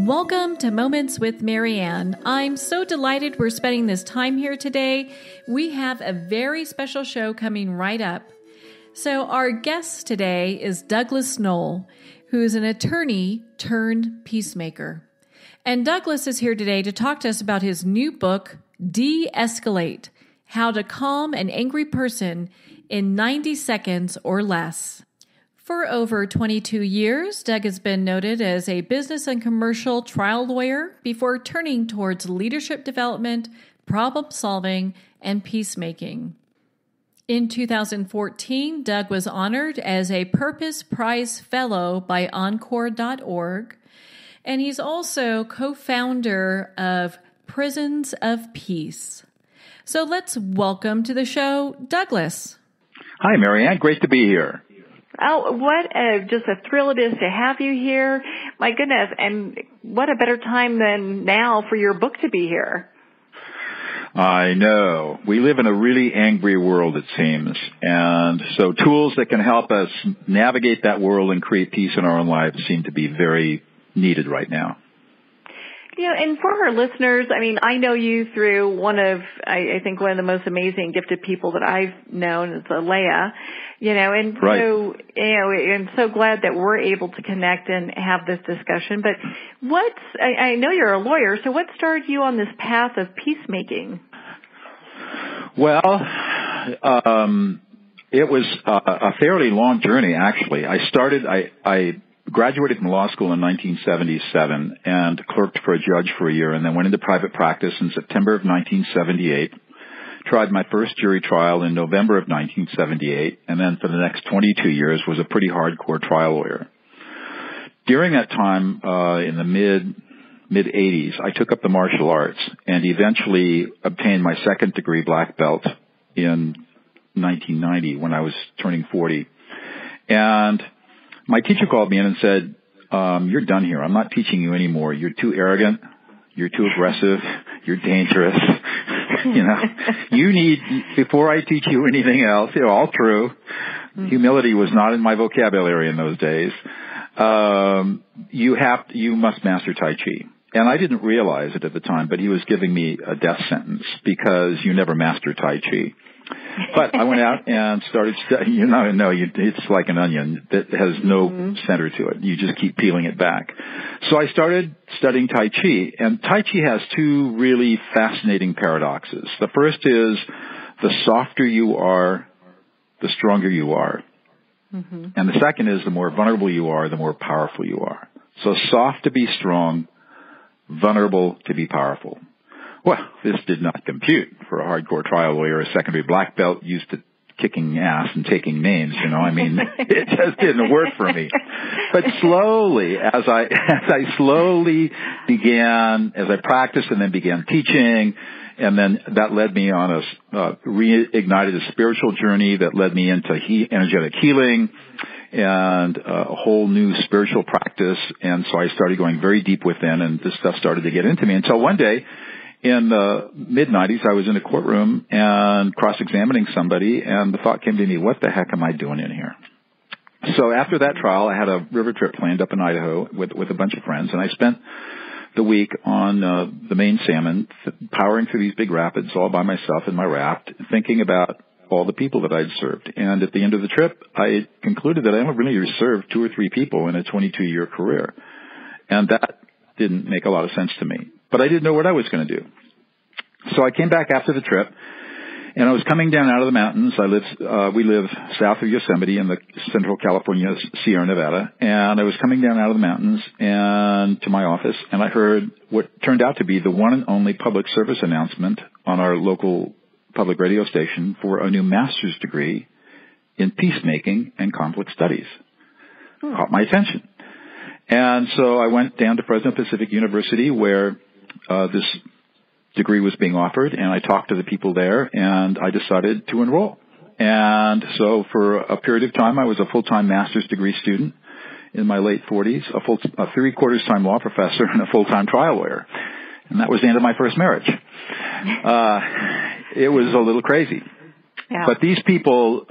Welcome to Moments with Marianne. I'm so delighted we're spending this time here today. We have a very special show coming right up. So our guest today is Douglas Noll, who is an attorney turned peacemaker. And Douglas is here today to talk to us about his new book, De-Escalate, How to Calm an Angry Person in 90 Seconds or Less. For over 22 years, Doug has been noted as a business and commercial trial lawyer before turning towards leadership development, problem solving, and peacemaking. In 2014, Doug was honored as a Purpose Prize Fellow by Encore.org, and he's also co-founder of Prisons of Peace. So let's welcome to the show, Douglas. Hi, Marianne. Great to be here. Oh, just a thrill it is to have you here. My goodness, and what a better time than now for your book to be here. I know. We live in a really angry world, it seems. And so tools that can help us navigate that world and create peace in our own lives seem to be very needed right now. You know, and for our listeners, I mean, I know you through I think one of the most amazing gifted people that I've known is Leah, you know, and right. So, you know, I'm so glad that we're able to connect and have this discussion. But I know you're a lawyer, so what started you on this path of peacemaking? Well, it was a fairly long journey, actually. I graduated from law school in 1977 and clerked for a judge for a year and then went into private practice in September of 1978, tried my first jury trial in November of 1978, and then for the next 22 years was a pretty hardcore trial lawyer. During that time, in the mid-80s, I took up the martial arts and eventually obtained my second degree black belt in 1990 when I was turning 40. And my teacher called me in and said, you're done here. I'm not teaching you anymore. You're too arrogant. You're too aggressive. You're dangerous. You know, before I teach you anything else, all true. Humility was not in my vocabulary in those days. You must master Tai Chi. And I didn't realize it at the time, but he was giving me a death sentence because you never master Tai Chi. But I went out and started studying. It's like an onion that has no center to it. You just keep peeling it back. So I started studying Tai Chi, and Tai Chi has two really fascinating paradoxes. The first is the softer you are, the stronger you are. Mm-hmm. And the second is the more vulnerable you are, the more powerful you are. So soft to be strong, vulnerable to be powerful. Well, this did not compute for a hardcore trial lawyer, a secondary black belt used to kicking ass and taking names, you know. I mean, it just didn't work for me. But slowly, as I practiced and then began teaching, and then that led me on reignited a spiritual journey that led me into energetic healing and a whole new spiritual practice. And so I started going very deep within, and this stuff started to get into me until one day, in the mid-90s, I was in a courtroom and cross-examining somebody, and the thought came to me, what the heck am I doing in here? So after that trial, I had a river trip planned up in Idaho with a bunch of friends, and I spent the week on the main salmon, powering through these big rapids all by myself in my raft, thinking about all the people that I'd served. And at the end of the trip, I concluded that I only really served 2 or 3 people in a 22-year career. And that didn't make a lot of sense to me. But I didn't know what I was going to do. So I came back after the trip, and I was coming down out of the mountains. We live south of Yosemite in the central California Sierra Nevada, and I was coming down out of the mountains and to my office, and I heard what turned out to be the one and only public service announcement on our local public radio station for a new master's degree in peacemaking and conflict studies. Caught my attention. And so I went down to Fresno Pacific University where this degree was being offered, and I talked to the people there, and I decided to enroll. And so for a period of time, I was a full-time master's degree student in my late 40s, a 3/4 time law professor, and a full-time trial lawyer. And that was the end of my first marriage. It was a little crazy. Yeah. But these people,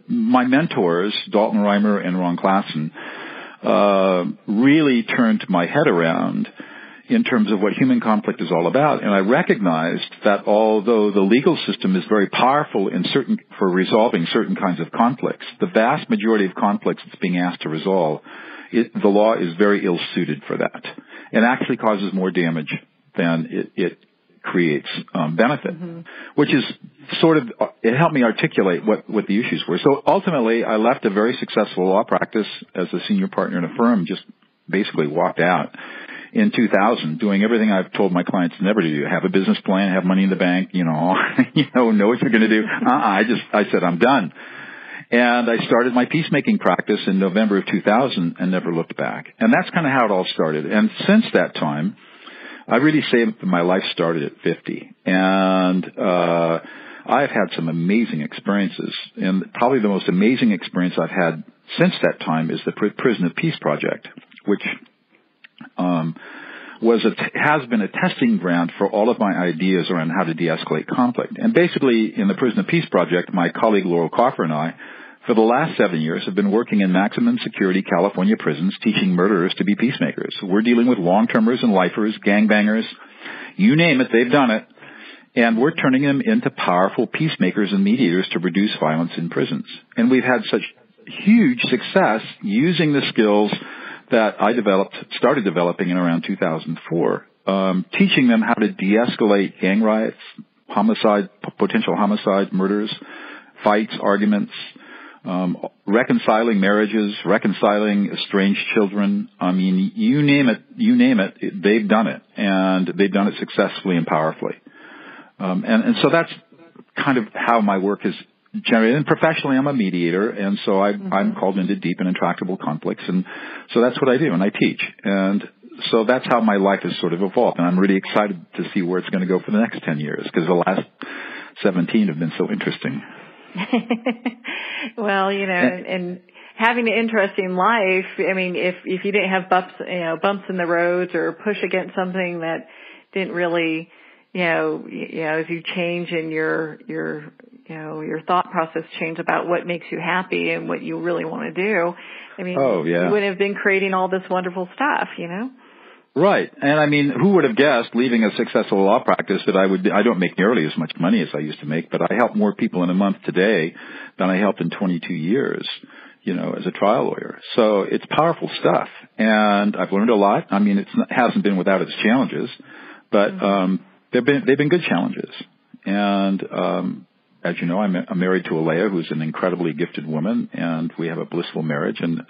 my mentors, Dalton Reimer and Ron Klassen, really turned my head around in terms of what human conflict is all about. And I recognized that although the legal system is very powerful for resolving certain kinds of conflicts, the vast majority of conflicts it's being asked to resolve, the law is very ill-suited for that and actually causes more damage than it creates benefit, which is it helped me articulate what the issues were. So ultimately, I left a very successful law practice as a senior partner in a firm, just basically walked out in 2000, doing everything I've told my clients never to do. Have a business plan, have money in the bank, know what you're going to do. I said, I'm done. And I started my peacemaking practice in November of 2000 and never looked back. And that's kind of how it all started. And since that time, I really say that my life started at 50. And I've had some amazing experiences. And probably the most amazing experience I've had since that time is the Prison of Peace Project, which has been a testing ground for all of my ideas around how to de-escalate conflict. And basically, in the Prison of Peace Project, my colleague Laurel Coffer and I, for the last 7 years, have been working in maximum security California prisons, teaching murderers to be peacemakers. We're dealing with long-termers and lifers, gangbangers, you name it, they've done it. And we're turning them into powerful peacemakers and mediators to reduce violence in prisons. And we've had such huge success using the skills that I started developing in around 2004, teaching them how to de-escalate gang riots, potential homicide, murders, fights, arguments, reconciling marriages, reconciling estranged children. I mean, you name it, they've done it, and they've done it successfully and powerfully. And so that's kind of how my work is generated. And professionally, I'm a mediator, and so I'm called into deep and intractable conflicts, and so that's what I do, and I teach. And so that's how my life has sort of evolved, and I'm really excited to see where it's going to go for the next 10 years, because the last 17 have been so interesting. Well, and having an interesting life, I mean, if you didn't have bumps in the roads or push against something that didn't really, as you change in your thought process change about what makes you happy and what you really want to do, I mean, you wouldn't have been creating all this wonderful stuff, Right. And I mean, who would have guessed, leaving a successful law practice, that I don't make nearly as much money as I used to make, but I help more people in a month today than I helped in 22 years, as a trial lawyer. So it's powerful stuff. And I've learned a lot. I mean, it hasn't been without its challenges, but they've been good challenges. And as you know, I'm married to Alea, who's an incredibly gifted woman, and we have a blissful marriage. And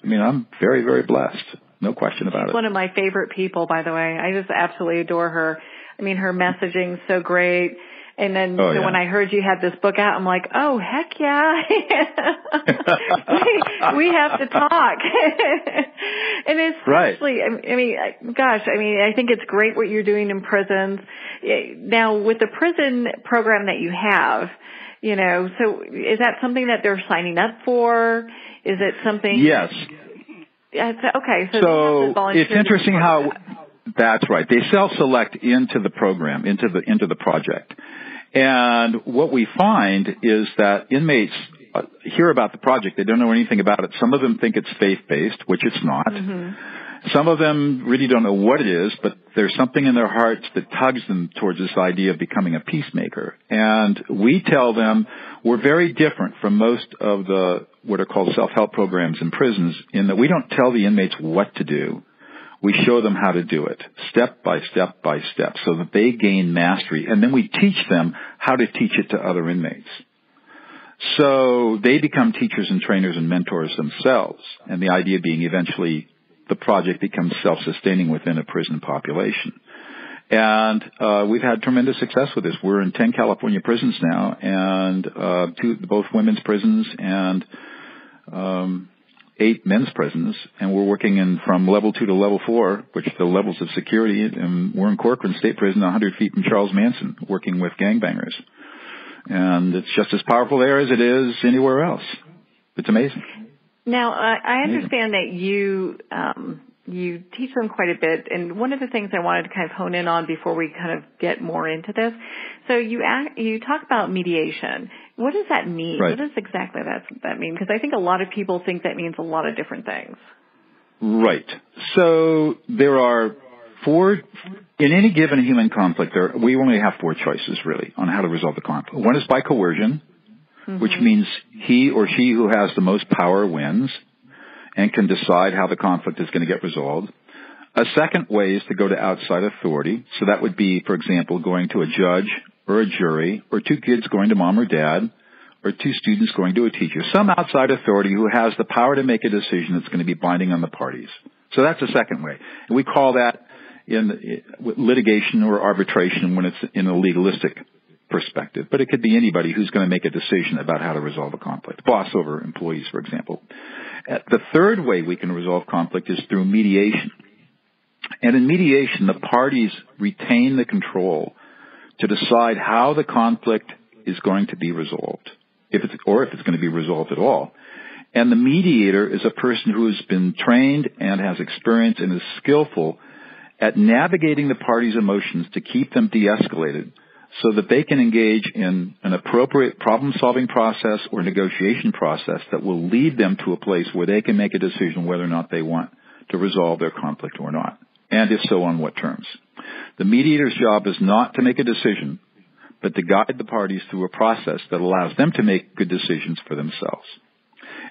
I mean, I'm very, very blessed. No question about it. She's one of my favorite people, by the way. I just absolutely adore her. I mean, her messaging's so great. And then when I heard you had this book out, I'm like, oh, heck yeah. we have to talk. And especially, I think it's great what you're doing in prisons. Now, with the prison program that you have, so is that something that they're signing up for? Is it something? Yes. Okay. So it's interesting how that's right. They self-select into the program, into the project. And what we find is that inmates hear about the project. They don't know anything about it. Some of them think it's faith-based, which it's not. Some of them really don't know what it is, but there's something in their hearts that tugs them towards this idea of becoming a peacemaker. And we tell them we're very different from most of the what are called self-help programs in prisons in that we don't tell the inmates what to do. We show them how to do it, step by step by step, so that they gain mastery. And then we teach them how to teach it to other inmates. So they become teachers and trainers and mentors themselves. And the idea being eventually the project becomes self-sustaining within a prison population. And we've had tremendous success with this. We're in 10 California prisons now, and both women's prisons and 8 men's prisons, and we're working from level 2 to level 4, which are the levels of security, and we're in Corcoran State Prison, 100 feet from Charles Manson, working with gangbangers. And it's just as powerful there as it is anywhere else. It's amazing. Now, I understand that you teach them quite a bit, and one of the things I wanted to kind of hone in on before we kind of get more into this, so you talk about mediation. What does that mean? Right. What does exactly that mean? Because I think a lot of people think that means a lot of different things. Right. So there are in any given human conflict, we only have 4 choices, really, on how to resolve the conflict. One is by coercion, which means he or she who has the most power wins and can decide how the conflict is going to get resolved. A second way is to go to outside authority. So that would be, for example, going to a judge or a jury, or 2 kids going to mom or dad, or 2 students going to a teacher. Some outside authority who has the power to make a decision that's going to be binding on the parties. So that's the second way. And we call that in litigation or arbitration when it's in a legalistic perspective. But it could be anybody who's going to make a decision about how to resolve a conflict. Boss over employees, for example. The third way we can resolve conflict is through mediation. And in mediation, the parties retain the control to decide how the conflict is going to be resolved, if it's going to be resolved at all. And the mediator is a person who has been trained and has experience and is skillful at navigating the parties' emotions to keep them de-escalated so that they can engage in an appropriate problem-solving process or negotiation process that will lead them to a place where they can make a decision whether or not they want to resolve their conflict or not, and if so, on what terms. The mediator's job is not to make a decision, but to guide the parties through a process that allows them to make good decisions for themselves.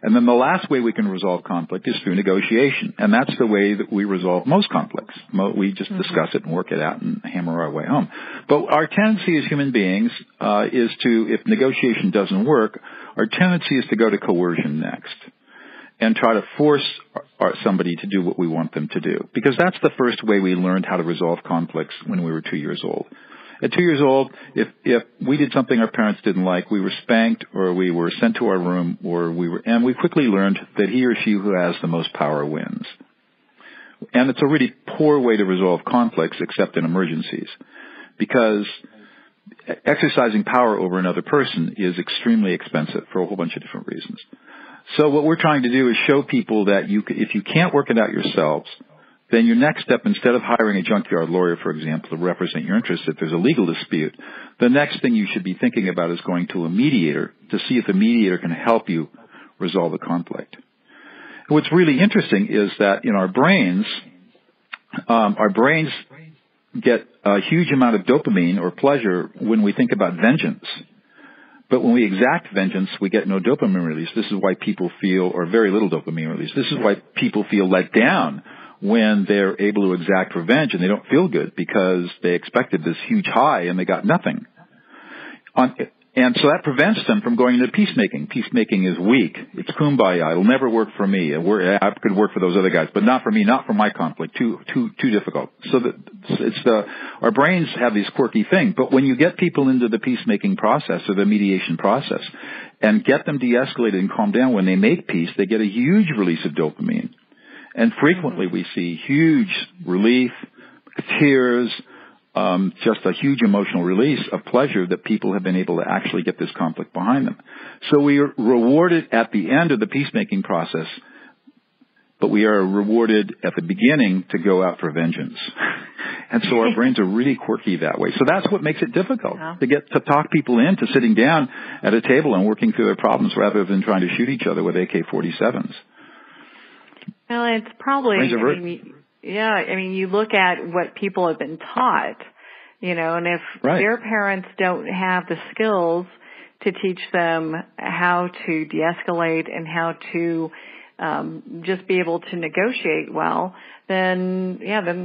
And then the last way we can resolve conflict is through negotiation, and that's the way that we resolve most conflicts. We just discuss it and work it out and hammer our way home. But our tendency as human beings is to, if negotiation doesn't work, our tendency is to go to coercion next and try to force somebody to do what we want them to do. Because that's the first way we learned how to resolve conflicts when we were 2 years old. At 2 years old, if we did something our parents didn't like, we were spanked or we were sent to our room, and we quickly learned that he or she who has the most power wins. And it's a really poor way to resolve conflicts except in emergencies, because exercising power over another person is extremely expensive for a whole bunch of different reasons. So what we're trying to do is show people that if you can't work it out yourselves, then your next step, instead of hiring a junkyard lawyer, for example, to represent your interests if there's a legal dispute, the next thing you should be thinking about is going to a mediator to see if the mediator can help you resolve the conflict. What's really interesting is that in our brains get a huge amount of dopamine or pleasure when we think about vengeance. But when we exact vengeance, we get no dopamine release. This is why people feel, or very little dopamine release. This is why people feel let down when they're able to exact revenge, and they don't feel good because they expected this huge high and they got nothing. And so that prevents them from going into peacemaking. Peacemaking is weak. It's kumbaya. It'll never work for me. I could work for those other guys, but not for me, not for my conflict. Too difficult. So our brains have these quirky things. But when you get people into the peacemaking process or the mediation process and get them de-escalated and calm down, when they make peace, they get a huge release of dopamine. And frequently we see huge relief, tears, just a huge emotional release of pleasure that people have been able to actually get this conflict behind them. So we are rewarded at the end of the peacemaking process, but we are rewarded at the beginning to go out for vengeance. And so our brains are really quirky that way. So that's what makes it difficult, to talk people into sitting down at a table and working through their problems rather than trying to shoot each other with AK-47s. Well, it's probably, you look at what people have been taught, and if their parents don't have the skills to teach them how to de-escalate and how to just be able to negotiate well, then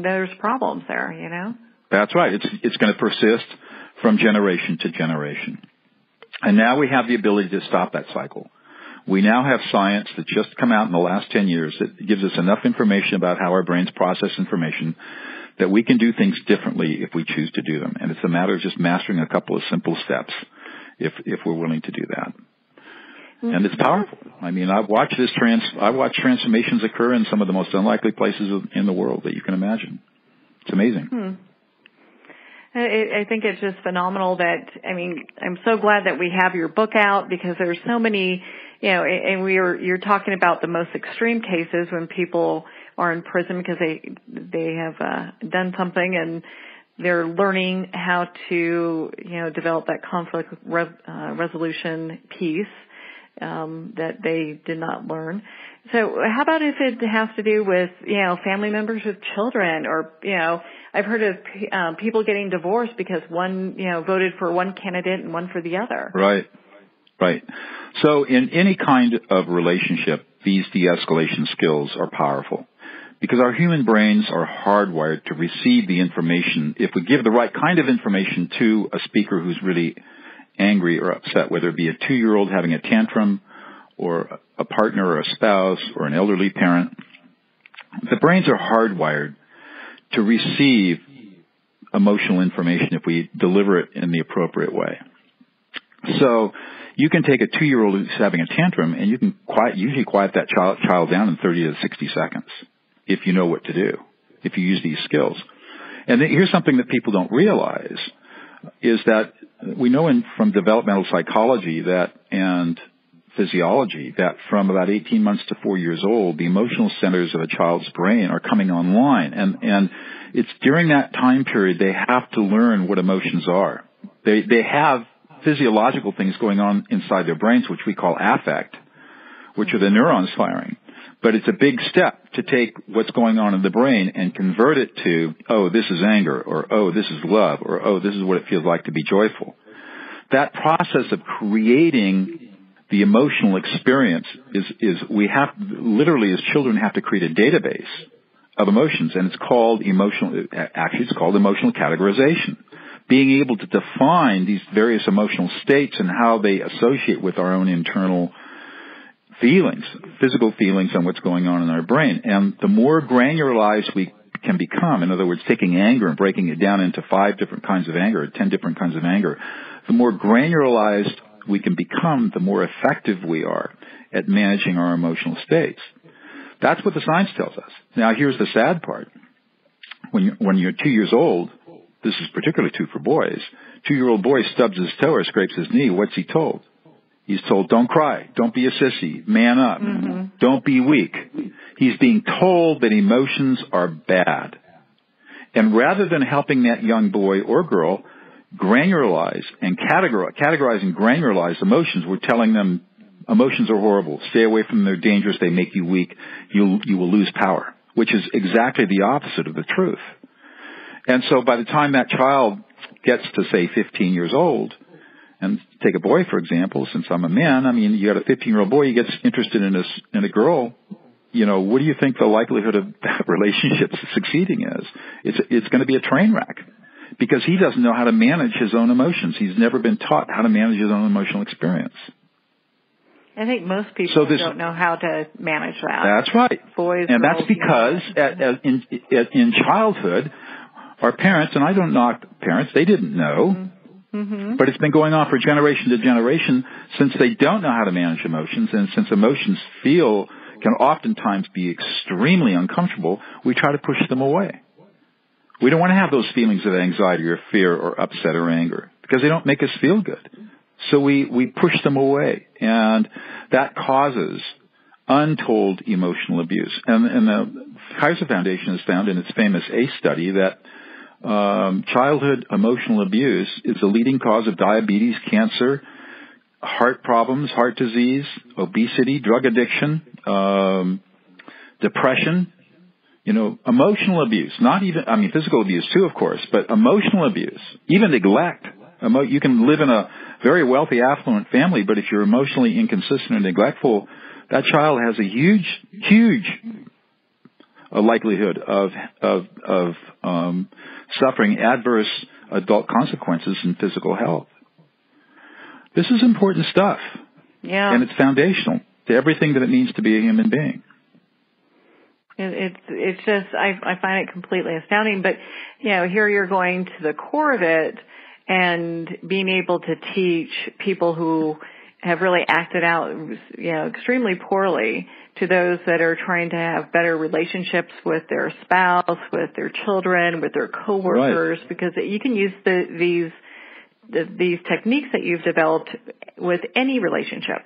there's problems there, That's right. It's going to persist from generation to generation. And now we have the ability to stop that cycle. We now have science that's just come out in the last 10 years that gives us enough information about how our brains process information that we can do things differently if we choose to do them. And it's a matter of just mastering a couple of simple steps if we're willing to do that. And it's powerful. I mean, I've watched transformations occur in some of the most unlikely places in the world that you can imagine. It's amazing. I think it's just phenomenal I'm so glad that we have your book out, because there's so many, and you're talking about the most extreme cases when people are in prison because they have done something and they're learning how to, develop that conflict resolution piece. that they did not learn. So how about if it has to do with, family members with children, or, I've heard of people getting divorced because one, voted for one candidate and one for the other. Right. So in any kind of relationship, these de-escalation skills are powerful because our human brains are hardwired to receive the information. If we give the right kind of information to a speaker who's really angry or upset, whether it be a 2-year-old having a tantrum or a partner or a spouse or an elderly parent, the brains are hardwired to receive emotional information if we deliver it in the appropriate way. So you can take a 2-year-old who's having a tantrum and you can usually quiet that child down in 30 to 60 seconds if you know what to do, if you use these skills. And here's something that people don't realize is that we know from developmental psychology and physiology that from about 18 months to 4 years old, the emotional centers of a child's brain are coming online. And it's during that time period they have to learn what emotions are. They have physiological things going on inside their brains, which we call affect, which are the neurons firing. But it's a big step to take what's going on in the brain and convert it to, oh, this is anger, or oh, this is love, or oh, this is what it feels like to be joyful. That process of creating the emotional experience is we have, literally as children, have to create a database of emotions, and it's called emotional categorization. Being able to define these various emotional states and how they associate with our own internal feelings, physical feelings, and what's going on in our brain. And the more granularized we can become, in other words, taking anger and breaking it down into 5 different kinds of anger, 10 different kinds of anger, the more granularized we can become, the more effective we are at managing our emotional states. That's what the science tells us. Now, here's the sad part. When you're 2 years old, this is particularly true for boys, 2-year-old boy stubs his toe or scrapes his knee, what's he told? He's told, don't cry, don't be a sissy, man up, don't be weak. He's being told that emotions are bad. And rather than helping that young boy or girl granularize and categorize and granularize emotions, we're telling them emotions are horrible, stay away from them, they're dangerous, they make you weak, you will lose power, which is exactly the opposite of the truth. And so by the time that child gets to, say, 15 years old, and take a boy, for example, since I'm a man, I mean, you got a 15-year-old boy, he gets interested in a girl, what do you think the likelihood of that relationship succeeding is? It's going to be a train wreck because he doesn't know how to manage his own emotions. He's never been taught how to manage his own emotional experience. I think most people don't know how to manage that. That's right. Boys, and girls, that's because in childhood, our parents, and I don't knock parents, they didn't know, but it's been going on for generation to generation since they don't know how to manage emotions, and since emotions can oftentimes be extremely uncomfortable, we try to push them away. We don't want to have those feelings of anxiety or fear or upset or anger because they don't make us feel good. So we push them away, and that causes untold emotional abuse. And the Kaiser Foundation has found in its famous ACE study that childhood emotional abuse is the leading cause of diabetes, cancer, heart problems, heart disease, obesity, drug addiction, depression, emotional abuse, physical abuse too, of course, but emotional abuse, even neglect. You can live in a very wealthy, affluent family, but if you're emotionally inconsistent and neglectful, that child has a huge likelihood of suffering adverse adult consequences in physical health. This is important stuff. Yeah. And it's foundational to everything that it means to be a human being. It's just, I find it completely astounding. But, here you're going to the core of it and being able to teach people who have really acted out, extremely poorly to those that are trying to have better relationships with their spouse, with their children, with their coworkers, right. Because you can use these techniques that you've developed with any relationship.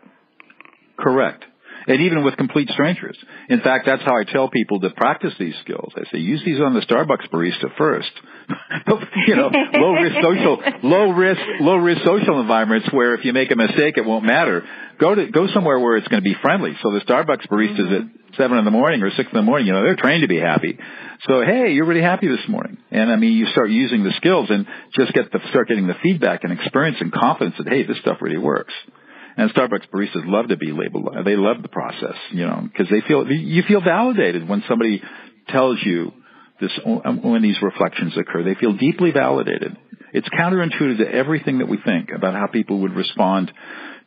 Correct. And even with complete strangers. In fact, that's how I tell people to practice these skills. I say, use these on the Starbucks barista first. Low risk social environments where if you make a mistake, it won't matter. Go somewhere where it's going to be friendly. So the Starbucks baristas at 7 in the morning or 6 in the morning, they're trained to be happy. So, hey, you're really happy this morning. And I mean, you start using the skills and just start getting the feedback and experience and confidence that, hey, this stuff really works. And Starbucks baristas love to be labeled. They love the process, because you feel validated when somebody tells you this, when these reflections occur. They feel deeply validated. It's counterintuitive to everything that we think about how people would respond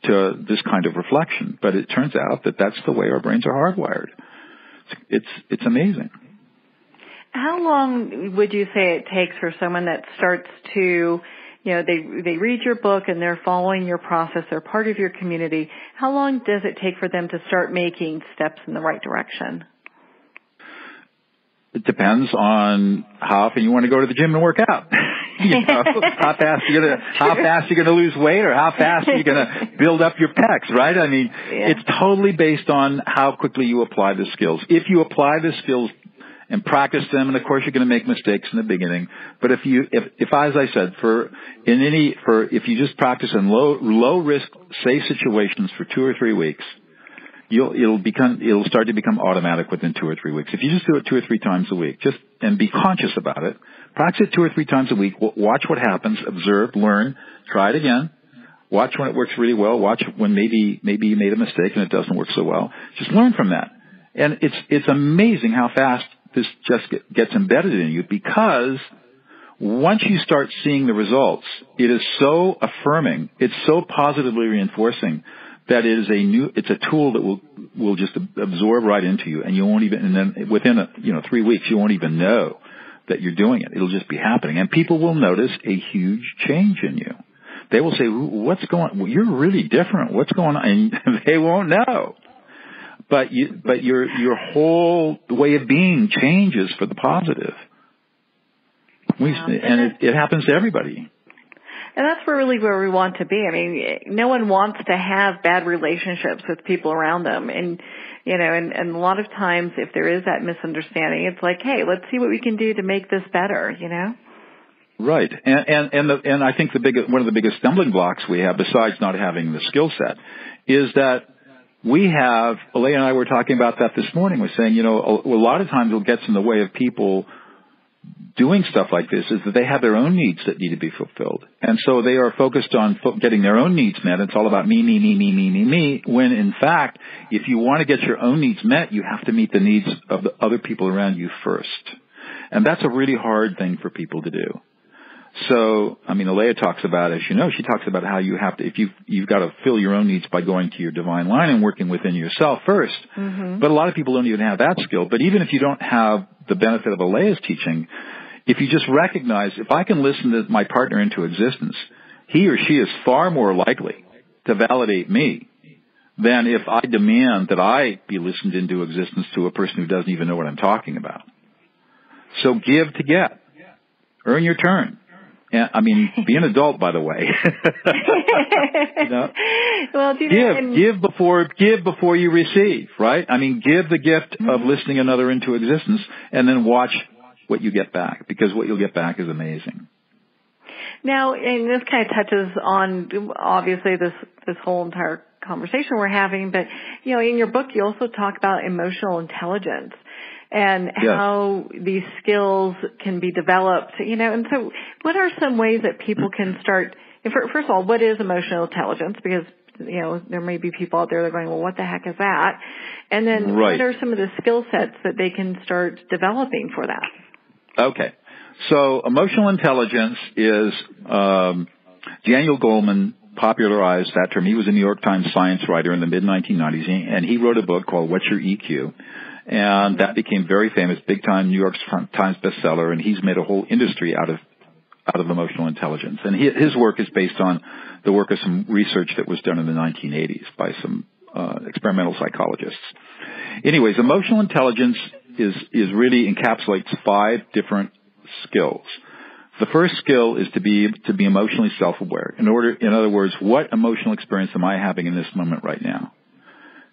to this kind of reflection. But it turns out that that's the way our brains are hardwired. It's amazing. How long would you say it takes for someone that starts to, they read your book and they're following your process, they're part of your community. How long does it take for them to start making steps in the right direction? It depends on how often you want to go to the gym and work out. How fast you're gonna lose weight, or how fast you're gonna build up your pecs, right? I mean, It's totally based on how quickly you apply the skills. If you apply the skills and practice them, and of course you're going to make mistakes in the beginning. But if as I said, if you just practice in low risk, safe situations for 2 or 3 weeks, it'll start to become automatic within 2 or 3 weeks. If you just do it 2 or 3 times a week, and be conscious about it, practice it 2 or 3 times a week. Watch what happens, observe, learn, try it again. Watch when it works really well. Watch when maybe you made a mistake and it doesn't work so well. Just learn from that. And it's amazing how fast this just gets embedded in you, because once you start seeing the results, it is so affirming, it's so positively reinforcing that it's a tool that will just absorb right into you, and you won't even, and then within 3 weeks you won't even know that you're doing it. It'll just be happening, and people will notice a huge change in you. They will say, "What's going on? Well, you're really different. What's going on?" And they won't know. But your whole way of being changes for the positive. And it happens to everybody. And that's really where we want to be. I mean, no one wants to have bad relationships with people around them. And, and a lot of times if there is that misunderstanding, it's like, hey, let's see what we can do to make this better, Right. And I think one of the biggest stumbling blocks we have, besides not having the skill set, is that Alea and I were talking about that this morning. We're saying, a lot of times what gets in the way of people doing stuff like this is that they have their own needs that need to be fulfilled. And so they are focused on getting their own needs met. It's all about me, when in fact, if you want to get your own needs met, you have to meet the needs of the other people around you first. And that's a really hard thing for people to do. So, Alea talks about, as you know, she talks about how you have to, you've got to fill your own needs by going to your divine line and working within yourself first. Mm-hmm. But a lot of people don't even have that skill. But even if you don't have the benefit of Alea's teaching, if you just recognize, if I can listen to my partner into existence, he or she is far more likely to validate me than if I demand that I be listened into existence to a person who doesn't even know what I'm talking about. So give to get. Earn your turn. Be an adult, by the way. Well, give before you receive, right? Give the gift of listening another into existence, and then watch what you get back, because what you'll get back is amazing. Now, and this kind of touches on, obviously, this whole entire conversation we're having, but, in your book, you also talk about emotional intelligence and how these skills can be developed, and so what are some ways that people can start, first of all, what is emotional intelligence? Because, there may be people out there that are going, well, what the heck is that? And then what are some of the skill sets that they can start developing for that? Okay. So emotional intelligence is, Daniel Goleman popularized that term. He was a New York Times science writer in the mid-1990s, and he wrote a book called What's Your EQ? And that became very famous, big-time New York Times bestseller, and he's made a whole industry out of emotional intelligence. And his work is based on the work of some research that was done in the 1980s by some experimental psychologists. Anyways, emotional intelligence is really encapsulates 5 different skills. The first skill is to be emotionally self-aware. In other words, what emotional experience am I having in this moment right now?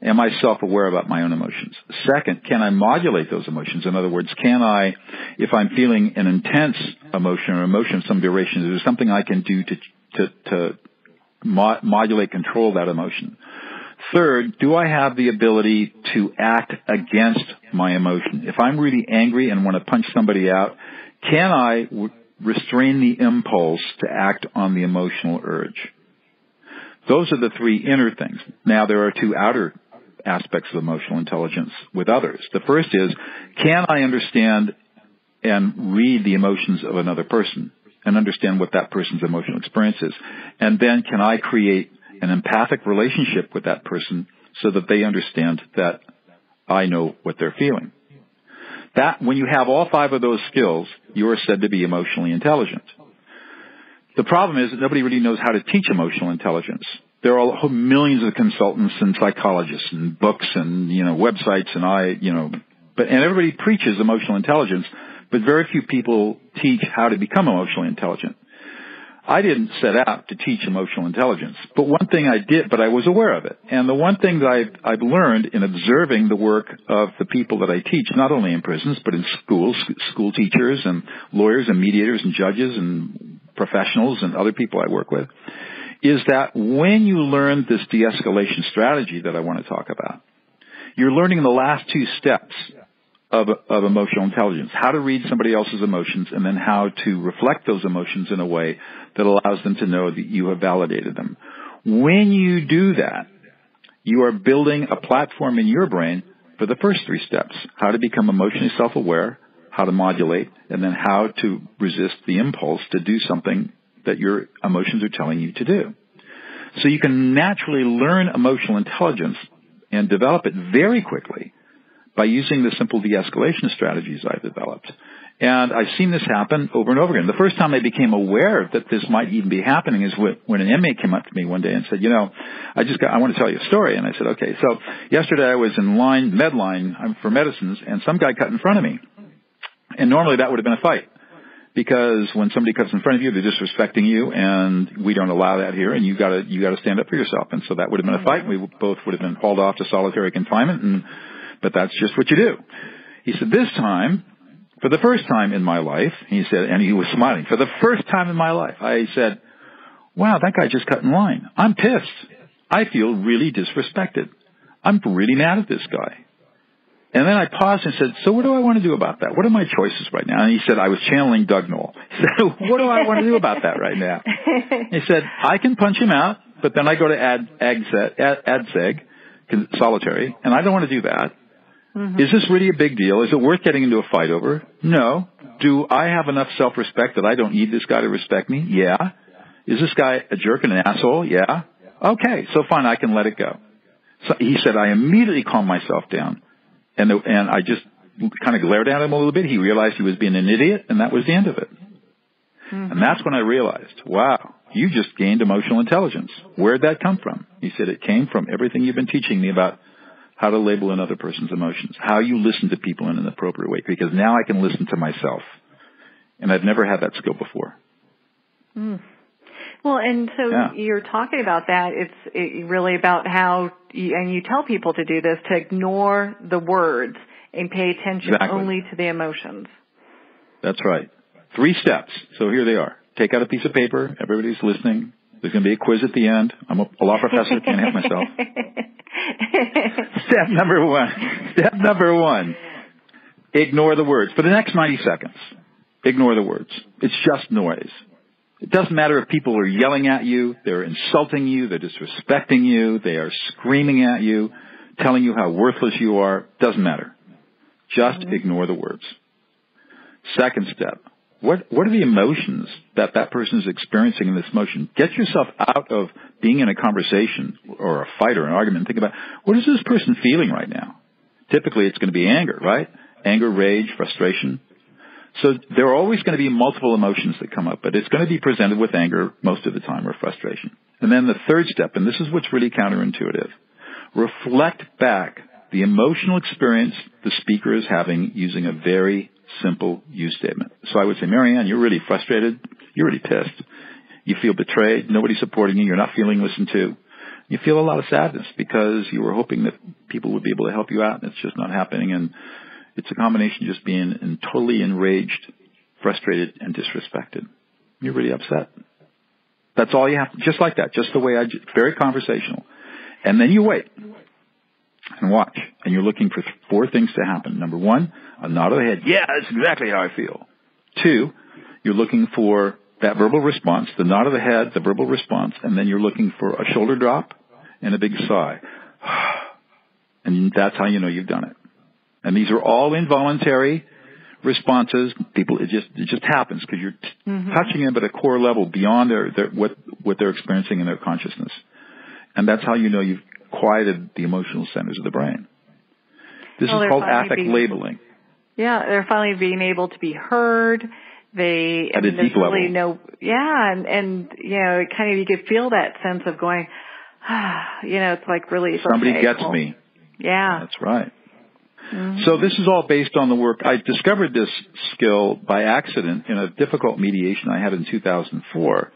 Am I self-aware about my own emotions? Second, can I modulate those emotions? In other words, can I, if I'm feeling an intense emotion or emotion of some duration, is there something I can do to modulate, control that emotion? Third, do I have the ability to act against my emotion? If I'm really angry and want to punch somebody out, can I restrain the impulse to act on the emotional urge? Those are the three inner things. Now, there are two outer aspects of emotional intelligence with others. The first is, can I understand and read the emotions of another person and understand what that person's emotional experience is? And then can I create an empathic relationship with that person so that they understand that I know what they're feeling? That, when you have all five of those skills, you are said to be emotionally intelligent. The problem is that nobody really knows how to teach emotional intelligence. There are millions of consultants and psychologists and books and, websites and everybody preaches emotional intelligence, but very few people teach how to become emotionally intelligent. I didn't set out to teach emotional intelligence, but one thing I did, but I was aware of it. And the one thing that I've learned in observing the work of the people that I teach, not only in prisons, but in schools, school teachers and lawyers and mediators and judges and professionals and other people I work with, is that when you learn this de-escalation strategy that I want to talk about, you're learning the last two steps of emotional intelligence, how to read somebody else's emotions and then how to reflect those emotions in a way that allows them to know that you have validated them. When you do that, you are building a platform in your brain for the first three steps, how to become emotionally self-aware, how to modulate, and then how to resist the impulse to do something that your emotions are telling you to do. So you can naturally learn emotional intelligence and develop it very quickly by using the simple de-escalation strategies I've developed. And I've seen this happen over and over again. The first time I became aware that this might even be happening is when an inmate came up to me one day and said, I want to tell you a story. And I said, okay. So yesterday I was in Medline for medicines, and some guy cut in front of me. And normally that would have been a fight, because when somebody cuts in front of you, they're disrespecting you, and we don't allow that here, and you got to stand up for yourself. And so that would have been a fight. We both would have been hauled off to solitary confinement, but that's just what you do. He said, this time, for the first time in my life, he said, and he was smiling, for the first time in my life, I said, wow, that guy just cut in line. I'm pissed. I feel really disrespected. I'm really mad at this guy. And then I paused and said, so what do I want to do about that? What are my choices right now? And he said, I was channeling Doug Noll. He said, what do I want to do about that right now? He said, I can punch him out, but then I go to ADSEG, solitary, and I don't want to do that. Mm-hmm. Is this really a big deal? Is it worth getting into a fight over? No. Do I have enough self-respect that I don't need this guy to respect me? Yeah. Is this guy a jerk and an asshole? Yeah. Okay, so fine, I can let it go. So he said, I immediately calmed myself down, and I just kind of glared at him a little bit. He realized he was being an idiot, and that was the end of it. Mm-hmm. And that's when I realized, wow, you just gained emotional intelligence. Where'd that come from? He said, it came from everything you've been teaching me about how to label another person's emotions, how you listen to people in an appropriate way, because now I can listen to myself. And I've never had that skill before. Mm. Well, and so you're talking about that. It's really about how, and you tell people to do this, to ignore the words and pay attention only to the emotions. That's right. 3 steps. So here they are. Take out a piece of paper. Everybody's listening. There's going to be a quiz at the end. I'm a law professor. Can't help myself. Step number one. Ignore the words. For the next 90 seconds, ignore the words. It's just noise. It doesn't matter if people are yelling at you, they're insulting you, they're disrespecting you, they are screaming at you, telling you how worthless you are. Doesn't matter. Just ignore the words. Second step. What are the emotions that person is experiencing in this motion? Get yourself out of being in a conversation or a fight or an argument and think about, what is this person feeling right now? Typically it's going to be anger, right? Anger, rage, frustration. So there are always going to be multiple emotions that come up, but it's going to be presented with anger most of the time, or frustration. And then the third step, and this is what's really counterintuitive, reflect back the emotional experience the speaker is having using a very simple you statement. So I would say, Marianne, you're really frustrated. You're really pissed. You feel betrayed. Nobody's supporting you. You're not feeling listened to. You feel a lot of sadness because you were hoping that people would be able to help you out, and it's just not happening. And it's a combination of just being totally enraged, frustrated, and disrespected. You're really upset. That's all you have to, just like that, just the way very conversational. And then you wait and watch, and you're looking for 4 things to happen. Number 1, a nod of the head. Yeah, that's exactly how I feel. 2, you're looking for that verbal response, the nod of the head, the verbal response, and then you're looking for a shoulder drop and a big sigh. And that's how you know you've done it. And these are all involuntary responses. It just happens because you're touching them at a core level beyond what they're experiencing in their consciousness. And that's how you know you've quieted the emotional centers of the brain. This is called affect labeling. Yeah, they're finally being able to be heard. At a deep level. And you know, you could feel that sense of going, it's like really somebody gets me. Yeah. That's right. Mm-hmm. So this is all based on the work. I discovered this skill by accident in a difficult mediation I had in 2004.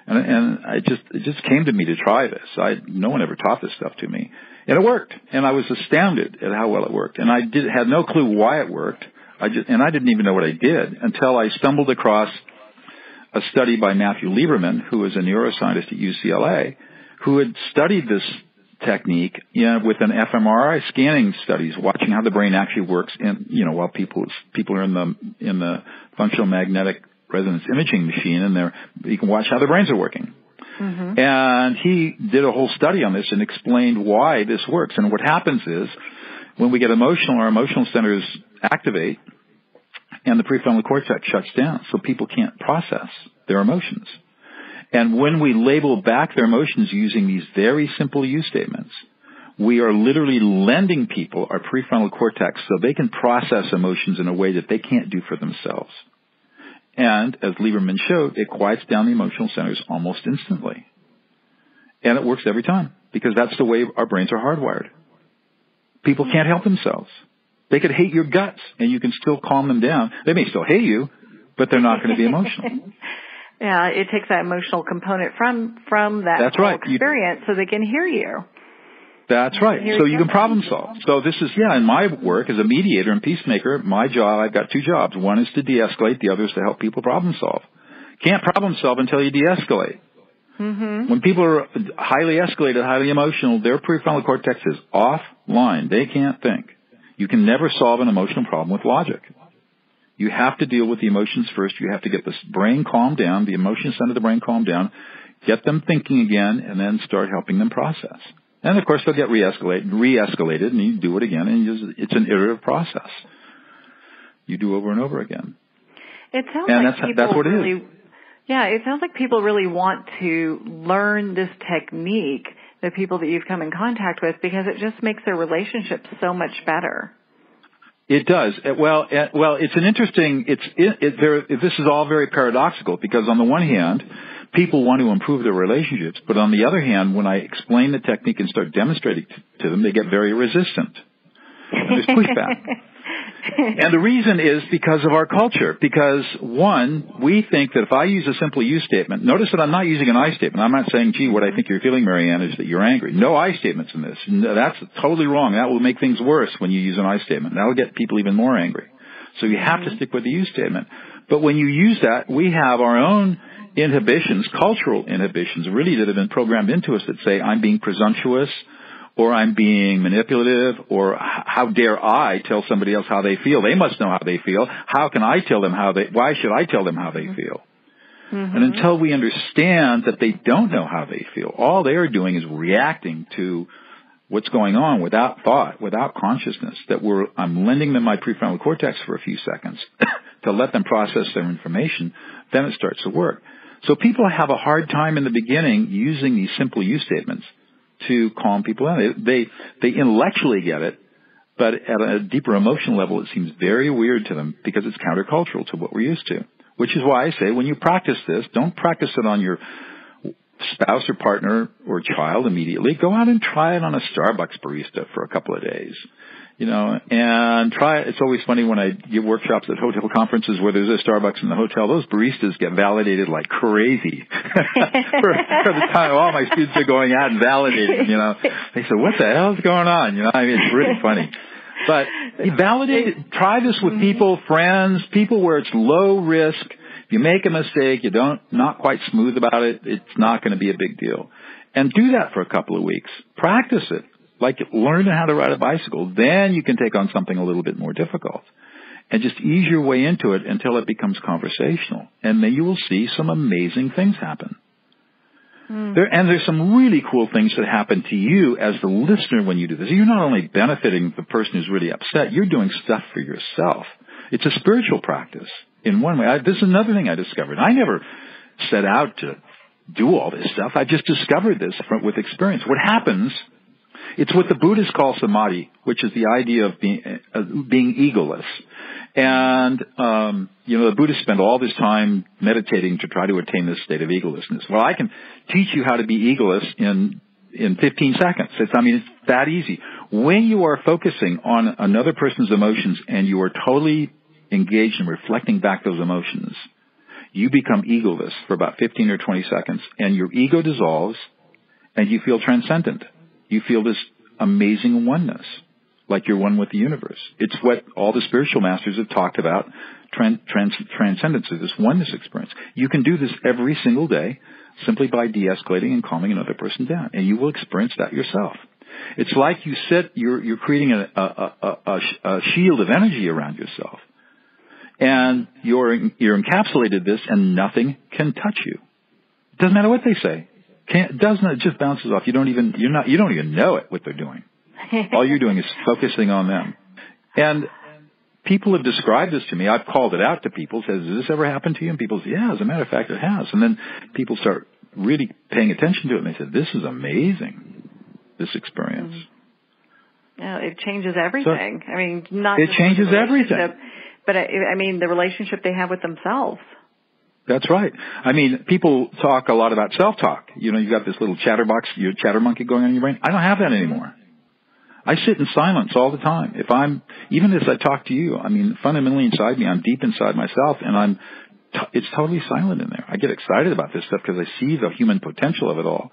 And it just came to me to try this. No one ever taught this stuff to me. And it worked. And I was astounded at how well it worked. And I had no clue why it worked. I didn't even know what I did until I stumbled across a study by Matthew Lieberman, who is a neuroscientist at UCLA, who had studied this technique with an fMRI scanning studies, watching how the brain actually works while people are in the functional magnetic resonance imaging machine, and you can watch how their brains are working. Mm-hmm. And he did a whole study on this and explained why this works. And what happens is, when we get emotional, our emotional centers activate and the prefrontal cortex shuts down, so people can't process their emotions. And when we label back their emotions using these very simple you statements, we are literally lending people our prefrontal cortex so they can process emotions in a way that they can't do for themselves. And as Lieberman showed, it quiets down the emotional centers almost instantly. And it works every time because that's the way our brains are hardwired. People can't help themselves. They could hate your guts and you can still calm them down. They may still hate you, but they're not going to be emotional. Yeah, it takes that emotional component from that experience so they can hear you. That's right. So you can problem solve. So this is, in my work as a mediator and peacemaker, my job, I've got 2 jobs. One is to de-escalate. The other is to help people problem solve. Can't problem solve until you de-escalate. Mm-hmm. When people are highly escalated, highly emotional, their prefrontal cortex is offline. They can't think. You can never solve an emotional problem with logic. You have to deal with the emotions first. You have to get the brain calmed down, the emotion center of the brain calmed down, get them thinking again, and then start helping them process. And, of course, they'll get re-escalated, and you do it again, and it's an iterative process. You do over and over again. It sounds and like that's what it is. Yeah, it sounds like people really want to learn this technique, the people that you've come in contact with, because it just makes their relationships so much better. It does. Well, it's an interesting. This is all very paradoxical because on the one hand, people want to improve their relationships, but on the other hand, when I explain the technique and start demonstrating to them, they get very resistant. And there's pushback. And the reason is because of our culture. Because, one, we think that if I use a simple you statement, notice that I'm not using an I statement. I'm not saying, gee, what I think you're feeling, Marianne, is that you're angry. No I statements in this. No, that's totally wrong. That will make things worse when you use an I statement. That will get people even more angry. So you have to stick with the you statement. But when you use that, we have our own inhibitions, cultural inhibitions, really, that have been programmed into us that say, I'm being presumptuous, or I'm being manipulative, or how dare I tell somebody else how they feel? They must know how they feel. How can I tell them why should I tell them how they feel? Mm-hmm. And until we understand that they don't know how they feel, all they are doing is reacting to what's going on without thought, without consciousness, I'm lending them my prefrontal cortex for a few seconds to let them process their information, then it starts to work. So people have a hard time in the beginning using these simple you statements to calm people down. They intellectually get it, but at a deeper emotional level, it seems very weird to them because it's countercultural to what we're used to. Which is why I say when you practice this, don't practice it on your spouse or partner or child immediately. Go out and try it on a Starbucks barista for a couple of days. and try it. It's always funny when I give workshops at hotel conferences where there's a Starbucks in the hotel. Those baristas get validated like crazy for the time all my students are going out and validating, They say, what the hell's going on? It's really funny. But you validate it. Try this with people, friends, people where it's low risk. If you make a mistake, not quite smooth about it, it's not going to be a big deal. And do that for a couple of weeks. Practice it. Like learning how to ride a bicycle. Then you can take on something a little bit more difficult. And just ease your way into it until it becomes conversational. And then you will see some amazing things happen. There's some really cool things that happen to you as the listener when you do this. You're not only benefiting the person who's really upset, you're doing stuff for yourself. It's a spiritual practice in one way. This is another thing I discovered. I never set out to do all this stuff. I just discovered this with experience. What happens, it's what the Buddhists call samadhi, which is the idea of being egoless. And, the Buddhists spend all this time meditating to try to attain this state of egolessness. Well, I can teach you how to be egoless in 15 seconds. It's that easy. When you are focusing on another person's emotions and you are totally engaged in reflecting back those emotions, you become egoless for about 15 or 20 seconds, and your ego dissolves, and you feel transcendent. You feel this amazing oneness, like you're one with the universe. It's what all the spiritual masters have talked about, transcendence, this oneness experience. You can do this every single day simply by de-escalating and calming another person down, and you will experience that yourself. It's like you're creating a shield of energy around yourself, and you're encapsulated this, and nothing can touch you. It doesn't matter what they say. It just bounces off. You don't even know it, what they're doing. All you're doing is focusing on them. And people have described this to me. I've called it out to people, says, has this ever happened to you? And people say, yeah, as a matter of fact, it has. And then people start really paying attention to it, and they say, this is amazing, this experience. Yeah, it changes everything. So, it changes everything. But the relationship they have with themselves. That's right. People talk a lot about self-talk. You've got this little chatterbox, your chatter monkey going on in your brain. I don't have that anymore. I sit in silence all the time. Even as I talk to you, fundamentally inside me, I'm deep inside myself, and it's totally silent in there. I get excited about this stuff because I see the human potential of it all.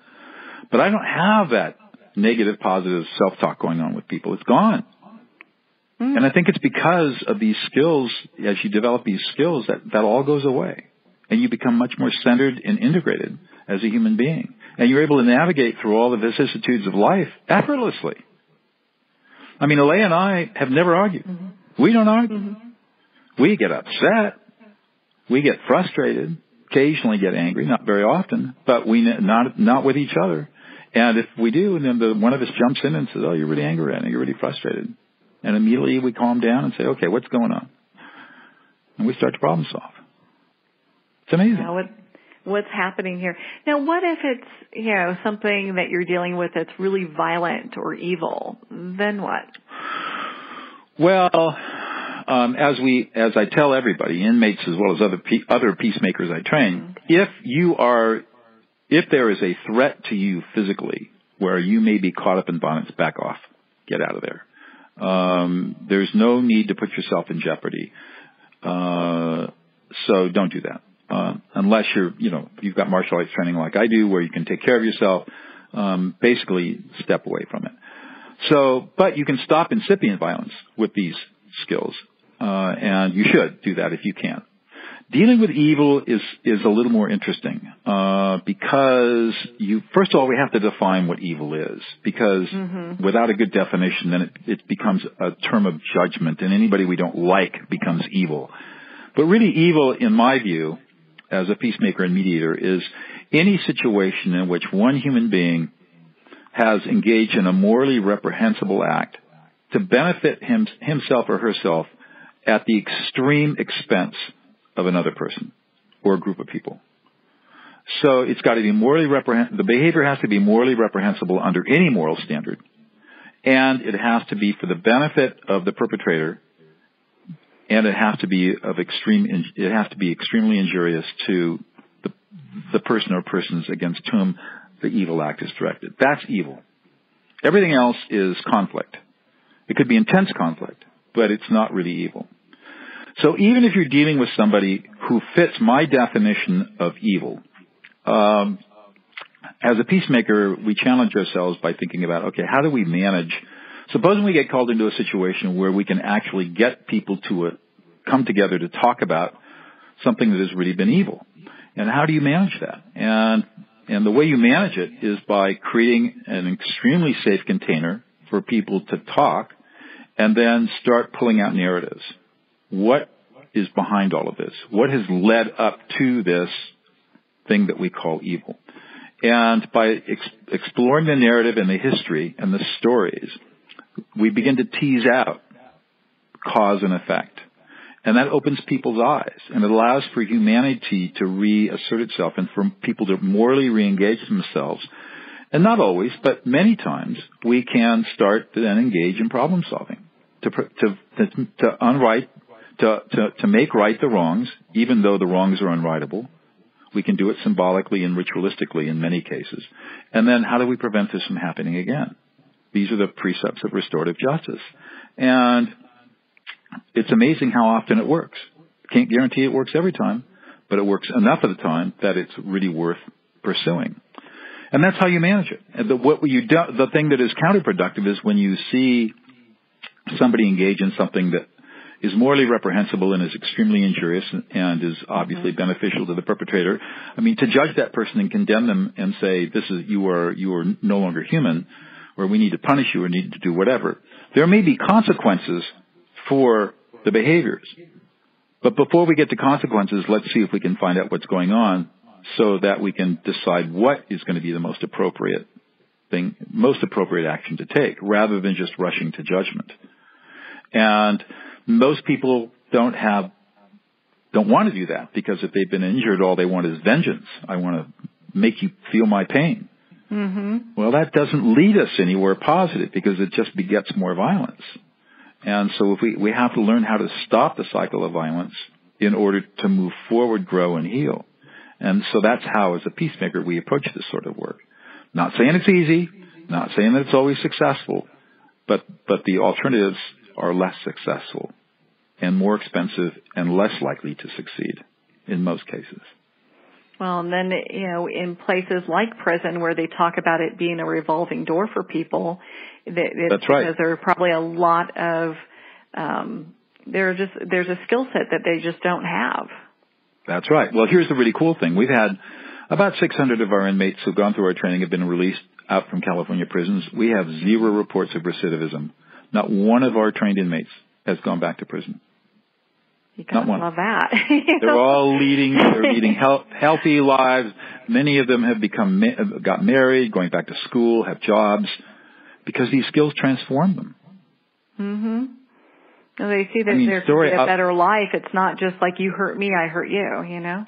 But I don't have that negative, positive self-talk going on with people. It's gone. And I think it's because of these skills, as you develop these skills, that all goes away. And you become much more centered and integrated as a human being. And you're able to navigate through all the vicissitudes of life effortlessly. Alea and I have never argued. We don't argue. We get upset. We get frustrated. Occasionally get angry, not very often, but not with each other. And if we do, and then one of us jumps in and says, oh, you're really angry right now. You're really frustrated. And immediately we calm down and say, okay, what's going on? And we start to problem solve. It's amazing. What's happening here? Now, what if it's, something that you're dealing with that's really violent or evil? Then what? Well, as I tell everybody, inmates as well as other peacemakers I train, if there is a threat to you physically where you may be caught up in violence, back off. Get out of there. There's no need to put yourself in jeopardy. So don't do that. Unless you've got martial arts training like I do where you can take care of yourself, basically step away from it. But you can stop incipient violence with these skills, and you should do that if you can. Dealing with evil is a little more interesting, because first of all, we have to define what evil is, because without a good definition, then it becomes a term of judgment, and anybody we don't like becomes evil. But really evil, in my view, as a peacemaker and mediator, is any situation in which one human being has engaged in a morally reprehensible act to benefit himself or herself at the extreme expense of another person or a group of people. So it's got to be the behavior has to be morally reprehensible under any moral standard, and it has to be for the benefit of the perpetrator, and it has to be extremely injurious to the person or persons against whom the evil act is directed. That's evil. Everything else is conflict. It could be intense conflict, but it's not really evil. So even if you're dealing with somebody who fits my definition of evil, as a peacemaker, we challenge ourselves by thinking about, okay, how do we manage? Supposing we get called into a situation where we can actually get people to come together to talk about something that has really been evil. And how do you manage that? And the way you manage it is by creating an extremely safe container for people to talk and then start pulling out narratives. What is behind all of this? What has led up to this thing that we call evil? And by exploring the narrative and the history and the stories, we begin to tease out cause and effect. And that opens people's eyes, and it allows for humanity to reassert itself and for people to morally reengage themselves. And not always, but many times, we can start to then engage in problem solving, to make right the wrongs, even though the wrongs are unrightable. We can do it symbolically and ritualistically in many cases. And then how do we prevent this from happening again? These are the precepts of restorative justice. And it's amazing how often it works. Can't guarantee it works every time, but it works enough of the time that it's really worth pursuing. And that's how you manage it. And the thing that is counterproductive is when you see somebody engage in something that is morally reprehensible and is extremely injurious and is obviously beneficial to the perpetrator. I mean, to judge that person and condemn them and say, you are no longer human, or we need to punish you or need to do whatever. There may be consequences for the behaviors. But before we get to consequences, let's see if we can find out what's going on so that we can decide what is going to be the most appropriate action to take, rather than just rushing to judgment. And most people don't want to do that, because if they've been injured, all they want is vengeance. I want to make you feel my pain. Mm-hmm. Well, that doesn't lead us anywhere positive, because it just begets more violence. And so if we have to learn how to stop the cycle of violence in order to move forward, grow, and heal. And so that's how, as a peacemaker, we approach this sort of work. Not saying it's easy, not saying that it's always successful, but the alternatives are less successful and more expensive and less likely to succeed in most cases. Well, and then, in places like prison where they talk about it being a revolving door for people, that's right. Because there are probably a lot of, there's a skill set that they just don't have. That's right. Well, here's the really cool thing. We've had about 600 of our inmates who've gone through our training have been released out from California prisons. We have 0 reports of recidivism. Not one of our trained inmates has gone back to prison. You gotta love that. They're all leading healthy lives. Many of them have got married, going back to school, have jobs, because these skills transform them. Mm-hmm. Well, they see that there could be a better life. It's not just like you hurt me, I hurt you,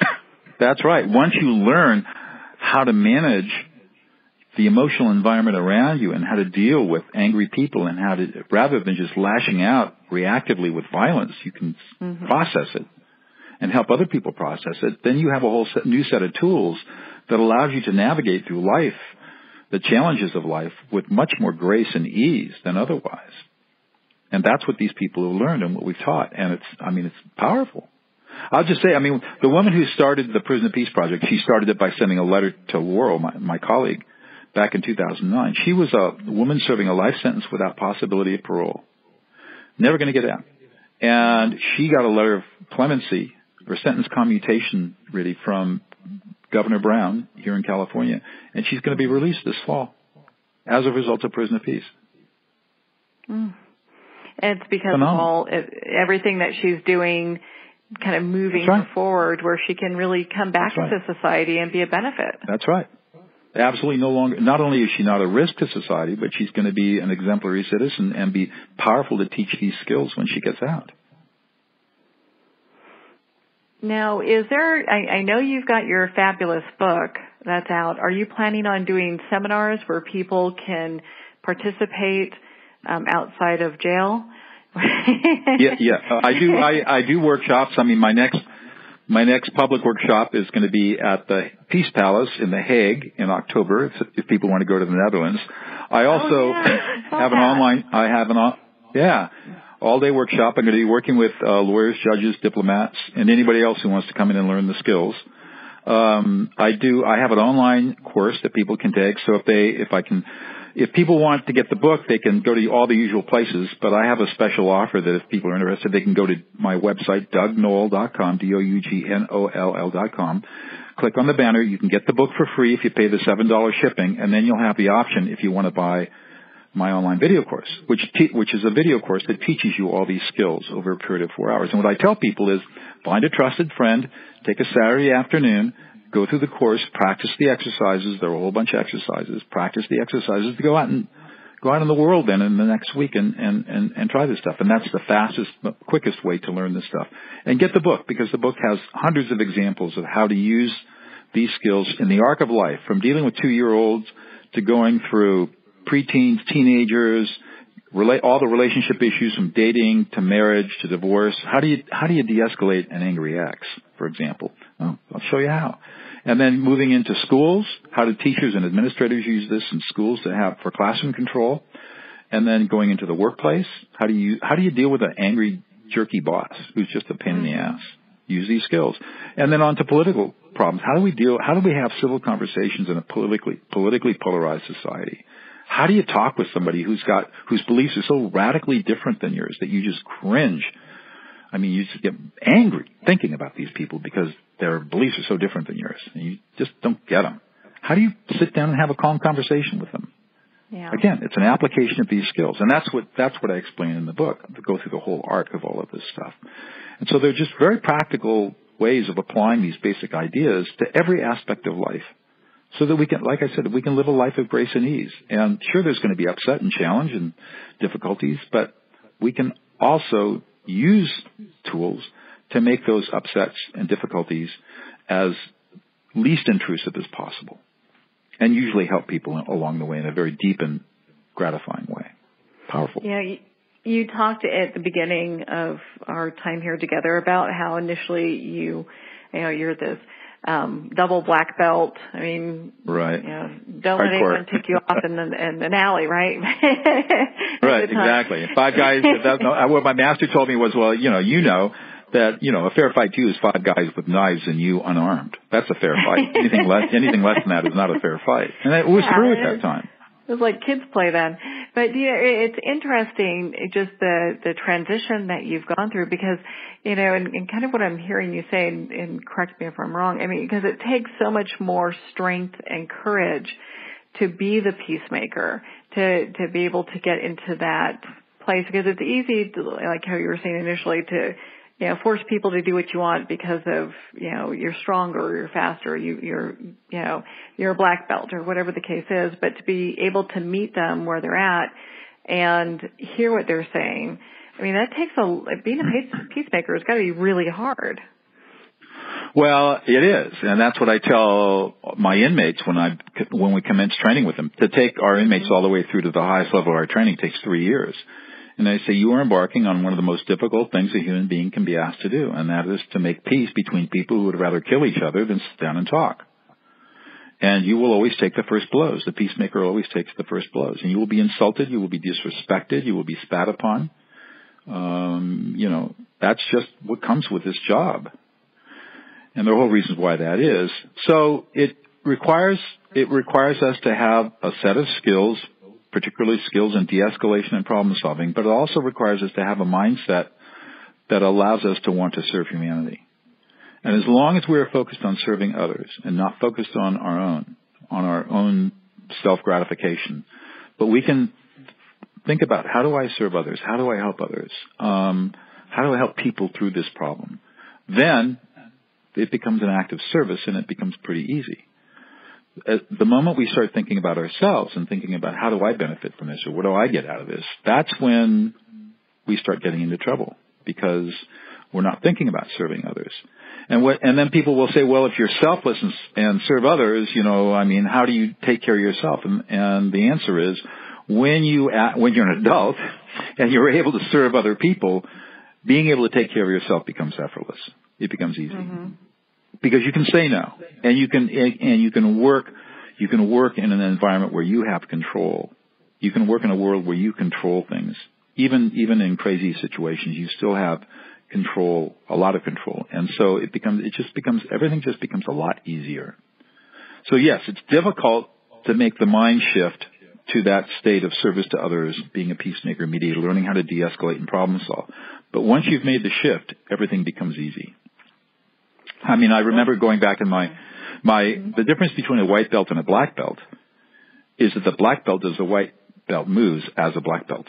That's right. Once you learn how to manage the emotional environment around you and how to deal with angry people and how to, rather than just lashing out reactively with violence, you can process it and help other people process it. Then you have a whole new set of tools that allows you to navigate through life, the challenges of life, with much more grace and ease than otherwise. And that's what these people have learned and what we've taught. And it's powerful. I'll just say, the woman who started the Prison of Peace Project, she started it by sending a letter to Laurel, my colleague, back in 2009. She was a woman serving a life sentence without possibility of parole. Never going to get out. And she got a letter of clemency, or sentence commutation, really, from Governor Brown here in California. And she's going to be released this fall as a result of Prison of Peace. Mm. It's because of everything that she's doing, kind of moving her forward, where she can really come back into society and be a benefit. That's right. Absolutely no longer. Not only is she not a risk to society, but she's going to be an exemplary citizen and be powerful to teach these skills when she gets out. Now, I know you've got your fabulous book that's out. Are you planning on doing seminars where people can participate outside of jail? Yeah. I do workshops. My next public workshop is going to be at the Peace Palace in The Hague in October, if people want to go to the Netherlands. I also have an Yeah. All-day workshop. I'm going to be working with lawyers, judges, diplomats, and anybody else who wants to come in and learn the skills. I have an online course that people can take. So if people want to get the book, they can go to all the usual places. But I have a special offer that if people are interested, they can go to my website, dougnoll.com, DOUGNOLL.com. Click on the banner. You can get the book for free if you pay the $7 shipping, and then you'll have the option if you want to buy my online video course, which is a video course that teaches you all these skills over a period of 4 hours. And what I tell people is find a trusted friend, take a Saturday afternoon, go through the course, practice the exercises. There are a whole bunch of exercises. Practice the exercises to go out in the world then in the next week and try this stuff. And that's the fastest, quickest way to learn this stuff. And get the book, because the book has hundreds of examples of how to use these skills in the arc of life, from dealing with 2-year-olds to going through preteens, teenagers, all the relationship issues from dating to marriage to divorce. How do you de-escalate an angry ex, for example? Oh, I'll show you how. And then moving into schools, how do teachers and administrators use this in schools for classroom control? And then going into the workplace, how do you deal with an angry, jerky boss who's just a pain in the ass? Use these skills. And then on to political problems. How do we have civil conversations in a politically polarized society? How do you talk with somebody whose beliefs are so radically different than yours that you just cringe? I mean, you just get angry thinking about these people because their beliefs are so different than yours, and you just don't get them. How do you sit down and have a calm conversation with them? Yeah. Again, it's an application of these skills, and that's what I explain in the book, to go through the whole arc of all of this stuff. And so they're just very practical ways of applying these basic ideas to every aspect of life, so that we can, like I said, we can live a life of grace and ease. And sure, there's going to be upset and challenge and difficulties, but we can also use tools to make those upsets and difficulties as least intrusive as possible, and usually help people along the way in a very deep and gratifying way. Powerful. Yeah, you talked at the beginning of our time here together about how initially you're this double black belt. I mean, right. Don't let anyone take you off in an alley, right? Right, exactly. 5 guys. What my master told me was, well, that a fair fight to you is 5 guys with knives and you unarmed. That's a fair fight. Anything less than that is not a fair fight. And it was true at that time. It was like kids play then. But it's interesting, just the transition that you've gone through, because, and kind of what I'm hearing you say, and correct me if I'm wrong, I mean, because it takes so much more strength and courage to be the peacemaker, to be able to get into that place, because it's easy to, like how you were saying initially, to force people to do what you want because of, you're stronger, or you're faster, you're a black belt, or whatever the case is. But to be able to meet them where they're at and hear what they're saying, I mean, that takes being a peacemaker has got to be really hard. Well, it is, and that's what I tell my inmates when we commence training with them. To take our inmates all the way through to the highest level of our training takes 3 years. And I say, you are embarking on one of the most difficult things a human being can be asked to do, and that is to make peace between people who would rather kill each other than sit down and talk. And you will always take the first blows. The peacemaker always takes the first blows. And you will be insulted, you will be disrespected, you will be spat upon. That's just what comes with this job. And there are whole reasons why that is. So it requires us to have a set of skills, particularly skills in de-escalation and problem solving, but it also requires us to have a mindset that allows us to want to serve humanity. And as long as we are focused on serving others and not focused on our own self-gratification, but we can think about, how do I serve others? How do I help others? How do I help people through this problem? Then it becomes an act of service, and it becomes pretty easy. The moment we start thinking about ourselves and thinking about, how do I benefit from this, or what do I get out of this, that's when we start getting into trouble, because we're not thinking about serving others. And then people will say, well, if you're selfless and serve others, how do you take care of yourself? And the answer is, when you're an adult and you're able to serve other people, being able to take care of yourself becomes effortless. It becomes easy. Mm-hmm. Because you can say no, and you can work in an environment where you have control. You can work in a world where you control things even in crazy situations, you still have control, a lot of control. And so everything just becomes a lot easier. So yes, it's difficult to make the mind shift to that state of service to others, being a peacemaker, mediator, learning how to de-escalate and problem solve. But once you've made the shift, everything becomes easy. I mean, I remember going back in the difference between a white belt and a black belt is that the black belt does the white belt moves as a black belt.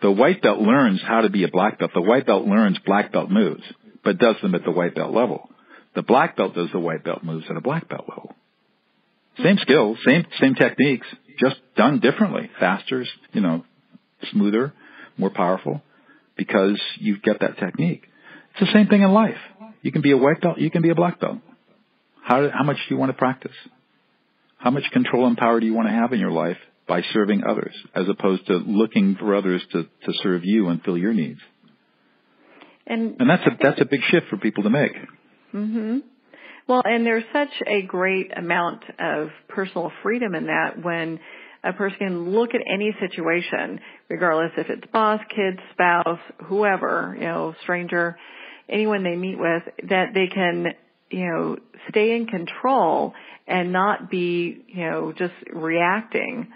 The white belt learns how to be a black belt. The white belt learns black belt moves, but does them at the white belt level. The black belt does the white belt moves at a black belt level. Same skills, same techniques, just done differently, faster, smoother, more powerful, because you get that technique. It's the same thing in life. You can be a white belt, you can be a black belt. How much do you want to practice? How much control and power do you want to have in your life by serving others, as opposed to looking for others to serve you and fill your needs? And that's a big shift for people to make. Mm-hmm. Well, and there's such a great amount of personal freedom in that when a person can look at any situation, regardless if it's boss, kid, spouse, whoever, stranger, anyone they meet with, that they can, stay in control and not be, just reacting.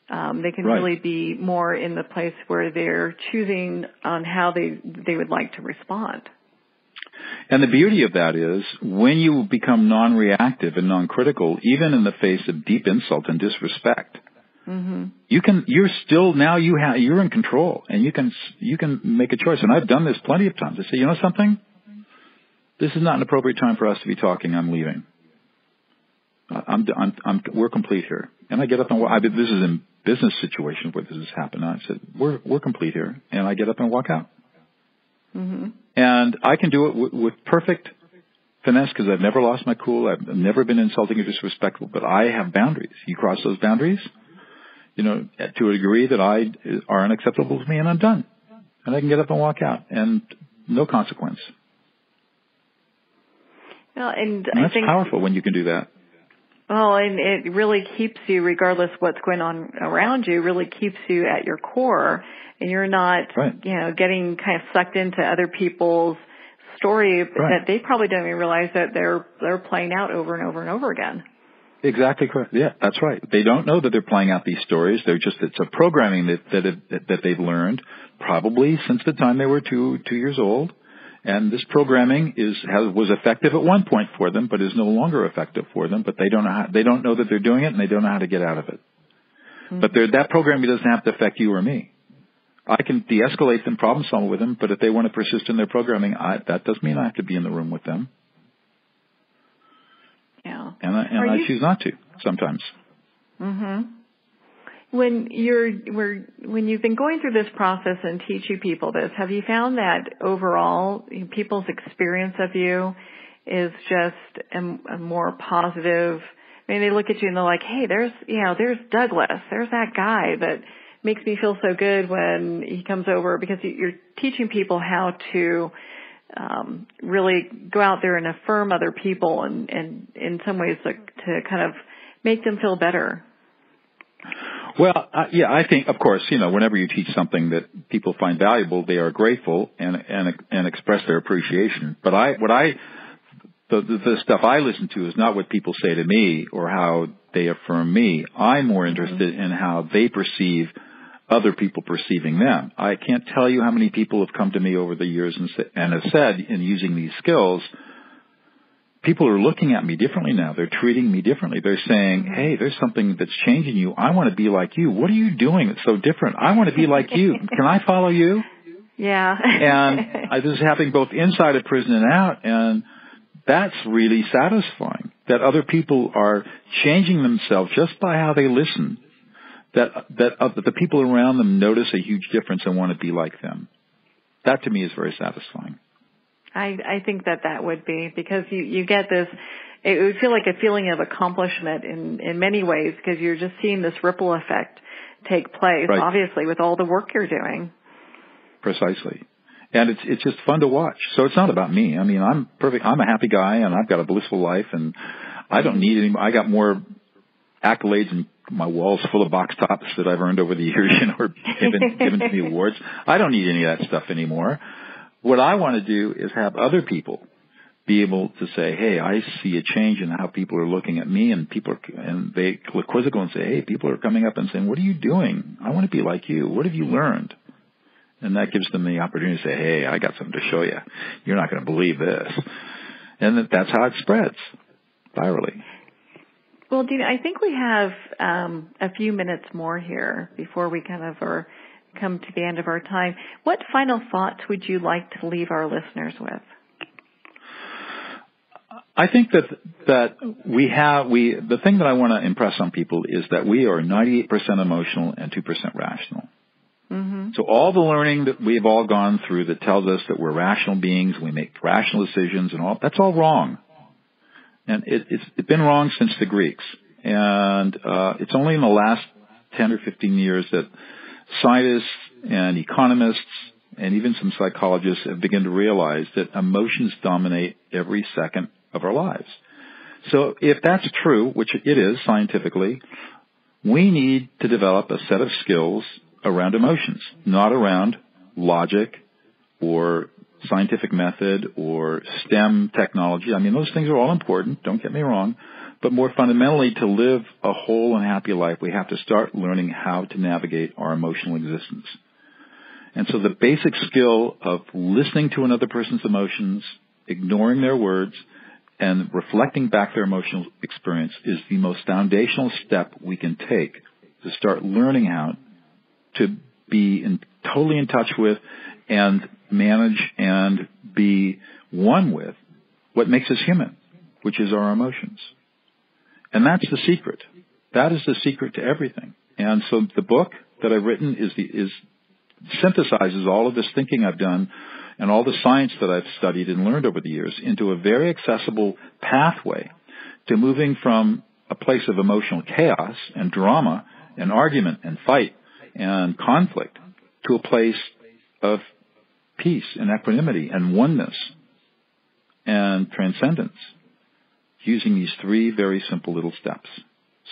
They can really be more in the place where they're choosing on how they would like to respond. And the beauty of that is when you become non-reactive and non-critical, even in the face of deep insult and disrespect, you're in control, and you can make a choice. And I've done this plenty of times. I say, you know something? This is not an appropriate time for us to be talking. I'm leaving. We're complete here. And I get up and walk. This is in business situation where this has happened. I said, we're complete here. And I get up and walk out. Mm-hmm. And I can do it with perfect finesse because I've never lost my cool. I've never been insulting or disrespectful, but I have boundaries. You cross those boundaries, to a degree that are unacceptable to me, and I'm done. And I can get up and walk out, and no consequence. Well, and that's powerful when you can do that. Well, and it really keeps you, regardless what's going on around you, really keeps you at your core, and you're not, getting kind of sucked into other people's story that they probably don't even realize that they're playing out over and over and over again. Exactly correct. Yeah, that's right. They don't know that they're playing out these stories. It's a programming that they've learned probably since the time they were two years old. And this programming was effective at one point for them, but is no longer effective for them. But they don't know that they're doing it, and they don't know how to get out of it. Mm-hmm. But that programming doesn't have to affect you or me. I can de-escalate them, problem solve with them. But if they want to persist in their programming, that doesn't mean I have to be in the room with them. Yeah. And I choose not to sometimes. Mm-hmm. When you've been going through this process and teaching people this, have you found that overall people's experience of you is just a more positive? I mean, they look at you and they're like, "Hey, there's Douglas. There's that guy that makes me feel so good when he comes over," because you're teaching people how to really go out there and affirm other people and in some ways to kind of make them feel better. Well, I think, of course, whenever you teach something that people find valuable, they are grateful and express their appreciation. But the stuff I listen to is not what people say to me or how they affirm me. I'm more interested in how they perceive other people perceiving them. I can't tell you how many people have come to me over the years and have said, in using these skills, people are looking at me differently now. They're treating me differently. They're saying, "Hey, there's something that's changing you. I want to be like you. What are you doing that's so different? I want to be like you. Can I follow you?" Yeah. And this is happening both inside of prison and out, and that's really satisfying, that other people are changing themselves just by how they listen, that the people around them notice a huge difference and want to be like them. That, to me, is very satisfying. I think that would be, because you get this, it would feel like a feeling of accomplishment in many ways, because you're just seeing this ripple effect take place, obviously, with all the work you're doing. Precisely. And it's just fun to watch. So it's not about me. I mean, I'm perfect. I'm a happy guy, and I've got a blissful life, and I don't need any. I got more accolades and my walls full of box tops that I've earned over the years, or given to me awards. I don't need any of that stuff anymore. What I want to do is have other people be able to say, hey, I see a change in how people are looking at me, and they look quizzical and say, hey, people are coming up and saying, what are you doing? I want to be like you. What have you learned? And that gives them the opportunity to say, hey, I got something to show you. You're not going to believe this. And that's how it spreads virally. Well, Dean, I think we have a few minutes more here before we kind of come to the end of our time. What final thoughts would you like to leave our listeners with? I think that the thing that I want to impress on people is that we are 98% emotional and 2% rational. Mm-hmm. So all the learning that we've all gone through that tells us that we're rational beings, we make rational decisions and all, that's all wrong. And it's been wrong since the Greeks. And it's only in the last 10 or 15 years that scientists and economists and even some psychologists have begun to realize that emotions dominate every second of our lives. So if that's true, which it is scientifically, we need to develop a set of skills around emotions, not around logic or scientific method or STEM technology. I mean, those things are all important, don't get me wrong, but more fundamentally, to live a whole and happy life, we have to start learning how to navigate our emotional existence. And so the basic skill of listening to another person's emotions, ignoring their words, and reflecting back their emotional experience is the most foundational step we can take to start learning how to be totally in touch with and manage and be one with what makes us human, which is our emotions. And that's the secret. That is the secret to everything. And so the book that I've written synthesizes all of this thinking I've done and all the science that I've studied and learned over the years into a very accessible pathway to moving from a place of emotional chaos and drama and argument and fight and conflict to a place of peace and equanimity and oneness and transcendence using these three very simple little steps.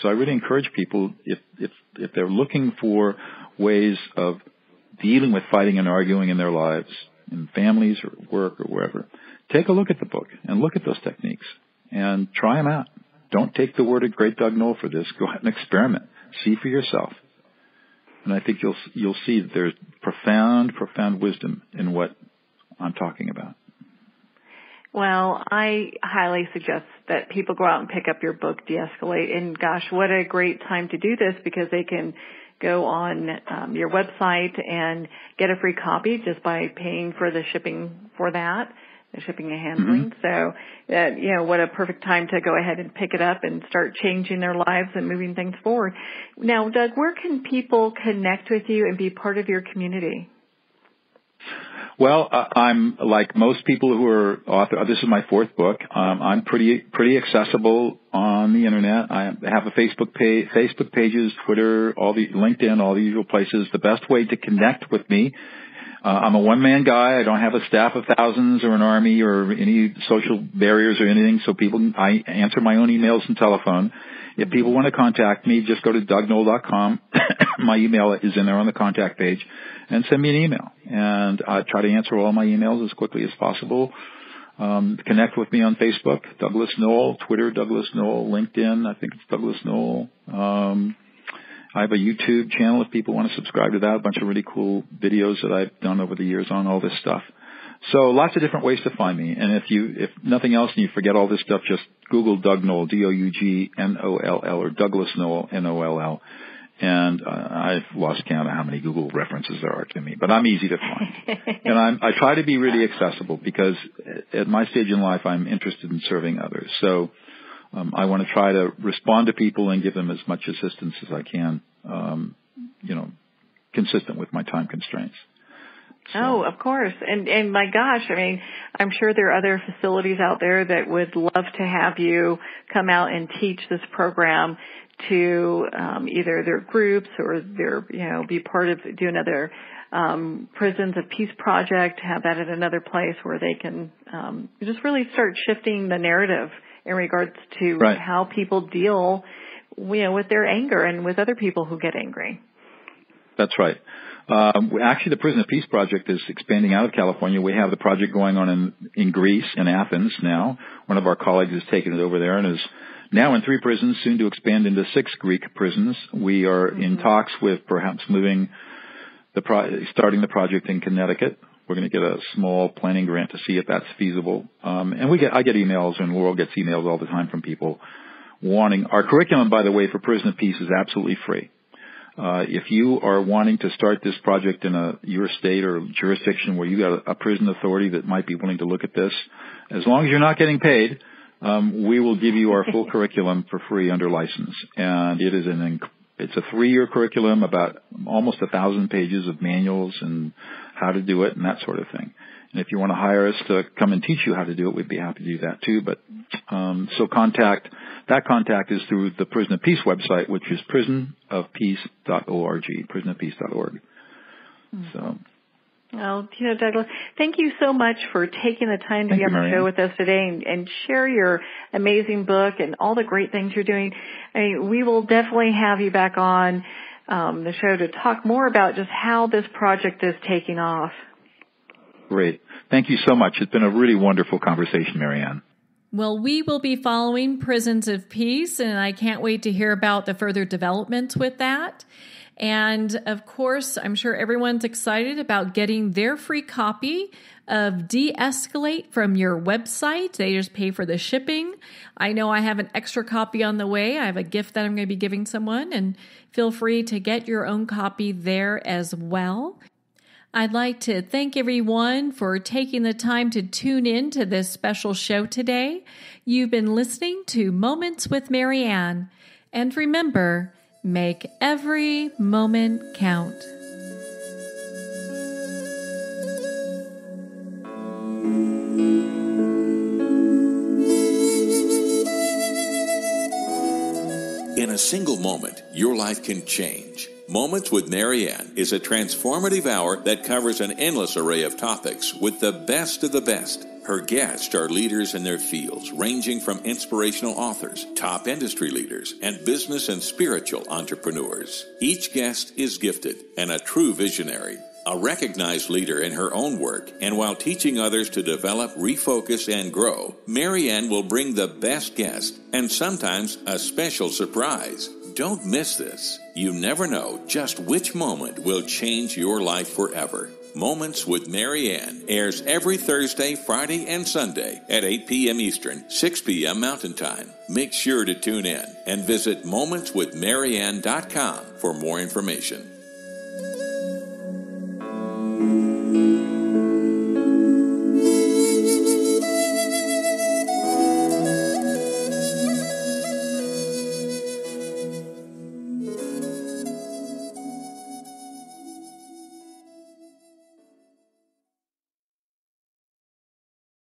So I really encourage people, if they're looking for ways of dealing with fighting and arguing in their lives, in families or work or wherever, take a look at the book and look at those techniques and try them out. Don't take the word of great Doug Noll for this. Go out and experiment. See for yourself. And I think you'll see that there's profound wisdom in what I'm talking about. Well, I highly suggest that people go out and pick up your book, De-Escalate. And gosh, what a great time to do this, because they can go on your website and get a free copy just by paying for the shipping for that, the shipping and handling. Mm-hmm. So, what a perfect time to go ahead and pick it up and start changing their lives and moving things forward. Now, Doug, where can people connect with you and be part of your community? Well, I'm like most people who are author. This is my fourth book. I'm pretty accessible on the internet. I have a Facebook pages, Twitter, LinkedIn, all the usual places. The best way to connect with me. I'm a one-man guy. I don't have a staff of thousands or an army or any social barriers or anything. So I answer my own emails and telephone. If people want to contact me, just go to dougnoll.com. My email is in there on the contact page, and send me an email. And I try to answer all my emails as quickly as possible. Connect with me on Facebook, Douglas Noll, Twitter, Douglas Noll, LinkedIn, I think it's Douglas Noll. I have a YouTube channel if people want to subscribe to that, a bunch of really cool videos that I've done over the years on all this stuff. So lots of different ways to find me. And if nothing else and you forget all this stuff, just Google Doug Noll, DOUGNOLL, or Douglas Noll, NOLL. And I've lost count of how many Google references there are to me, but I'm easy to find. And I try to be really accessible because at my stage in life, I'm interested in serving others. So I want to try to respond to people and give them as much assistance as I can, consistent with my time constraints. So. Oh, of course. And my gosh, I mean, I'm sure there are other facilities out there that would love to have you come out and teach this program to either their groups or be part of, do another Prisons of Peace project, have that at another place where they can just really start shifting the narrative in regards to how people deal with their anger and with other people who get angry. That's right. Actually, the Prison of Peace project is expanding out of California. We have the project going on in Greece, in Athens now. One of our colleagues has taken it over there and is now in 3 prisons, soon to expand into 6 Greek prisons. We are in talks with perhaps starting the project in Connecticut. We're going to get a small planning grant to see if that's feasible. And I get emails, and the world gets emails all the time from people wanting. Our curriculum, by the way, for Prison of Peace is absolutely free. If you are wanting to start this project in your state or jurisdiction where you got a prison authority that might be willing to look at this, as long as you're not getting paid, we will give you our full curriculum for free under license. And it is it's a 3-year curriculum, about almost 1,000 pages of manuals and how to do it and that sort of thing. And if you want to hire us to come and teach you how to do it, we'd be happy to do that too. But so contact is through the Prison of Peace website, which is prisonofpeace.org, prisonofpeace.org. So. Well, Douglas, thank you so much for taking the time to be on the show with us today and share your amazing book and all the great things you're doing. I mean, we will definitely have you back on the show to talk more about just how this project is taking off. Great. Thank you so much. It's been a really wonderful conversation, Marianne. Well, we will be following Prisons of Peace, and I can't wait to hear about the further developments with that. And, of course, I'm sure everyone's excited about getting their free copy of De-Escalate from your website. They just pay for the shipping. I know I have an extra copy on the way. I have a gift that I'm going to be giving someone, and feel free to get your own copy there as well. I'd like to thank everyone for taking the time to tune in to this special show today. You've been listening to Moments with Marianne. And remember, make every moment count. In a single moment, your life can change. Moments with Marianne is a transformative hour that covers an endless array of topics with the best of the best. Her guests are leaders in their fields, ranging from inspirational authors, top industry leaders, and business and spiritual entrepreneurs. Each guest is gifted and a true visionary, a recognized leader in her own work, and while teaching others to develop, refocus, and grow, Marianne will bring the best guest and sometimes a special surprise. Don't miss this. You never know just which moment will change your life forever. Moments with Marianne airs every Thursday, Friday, and Sunday at 8 p.m. Eastern, 6 p.m. Mountain Time. Make sure to tune in and visit momentswithmarianne.com for more information.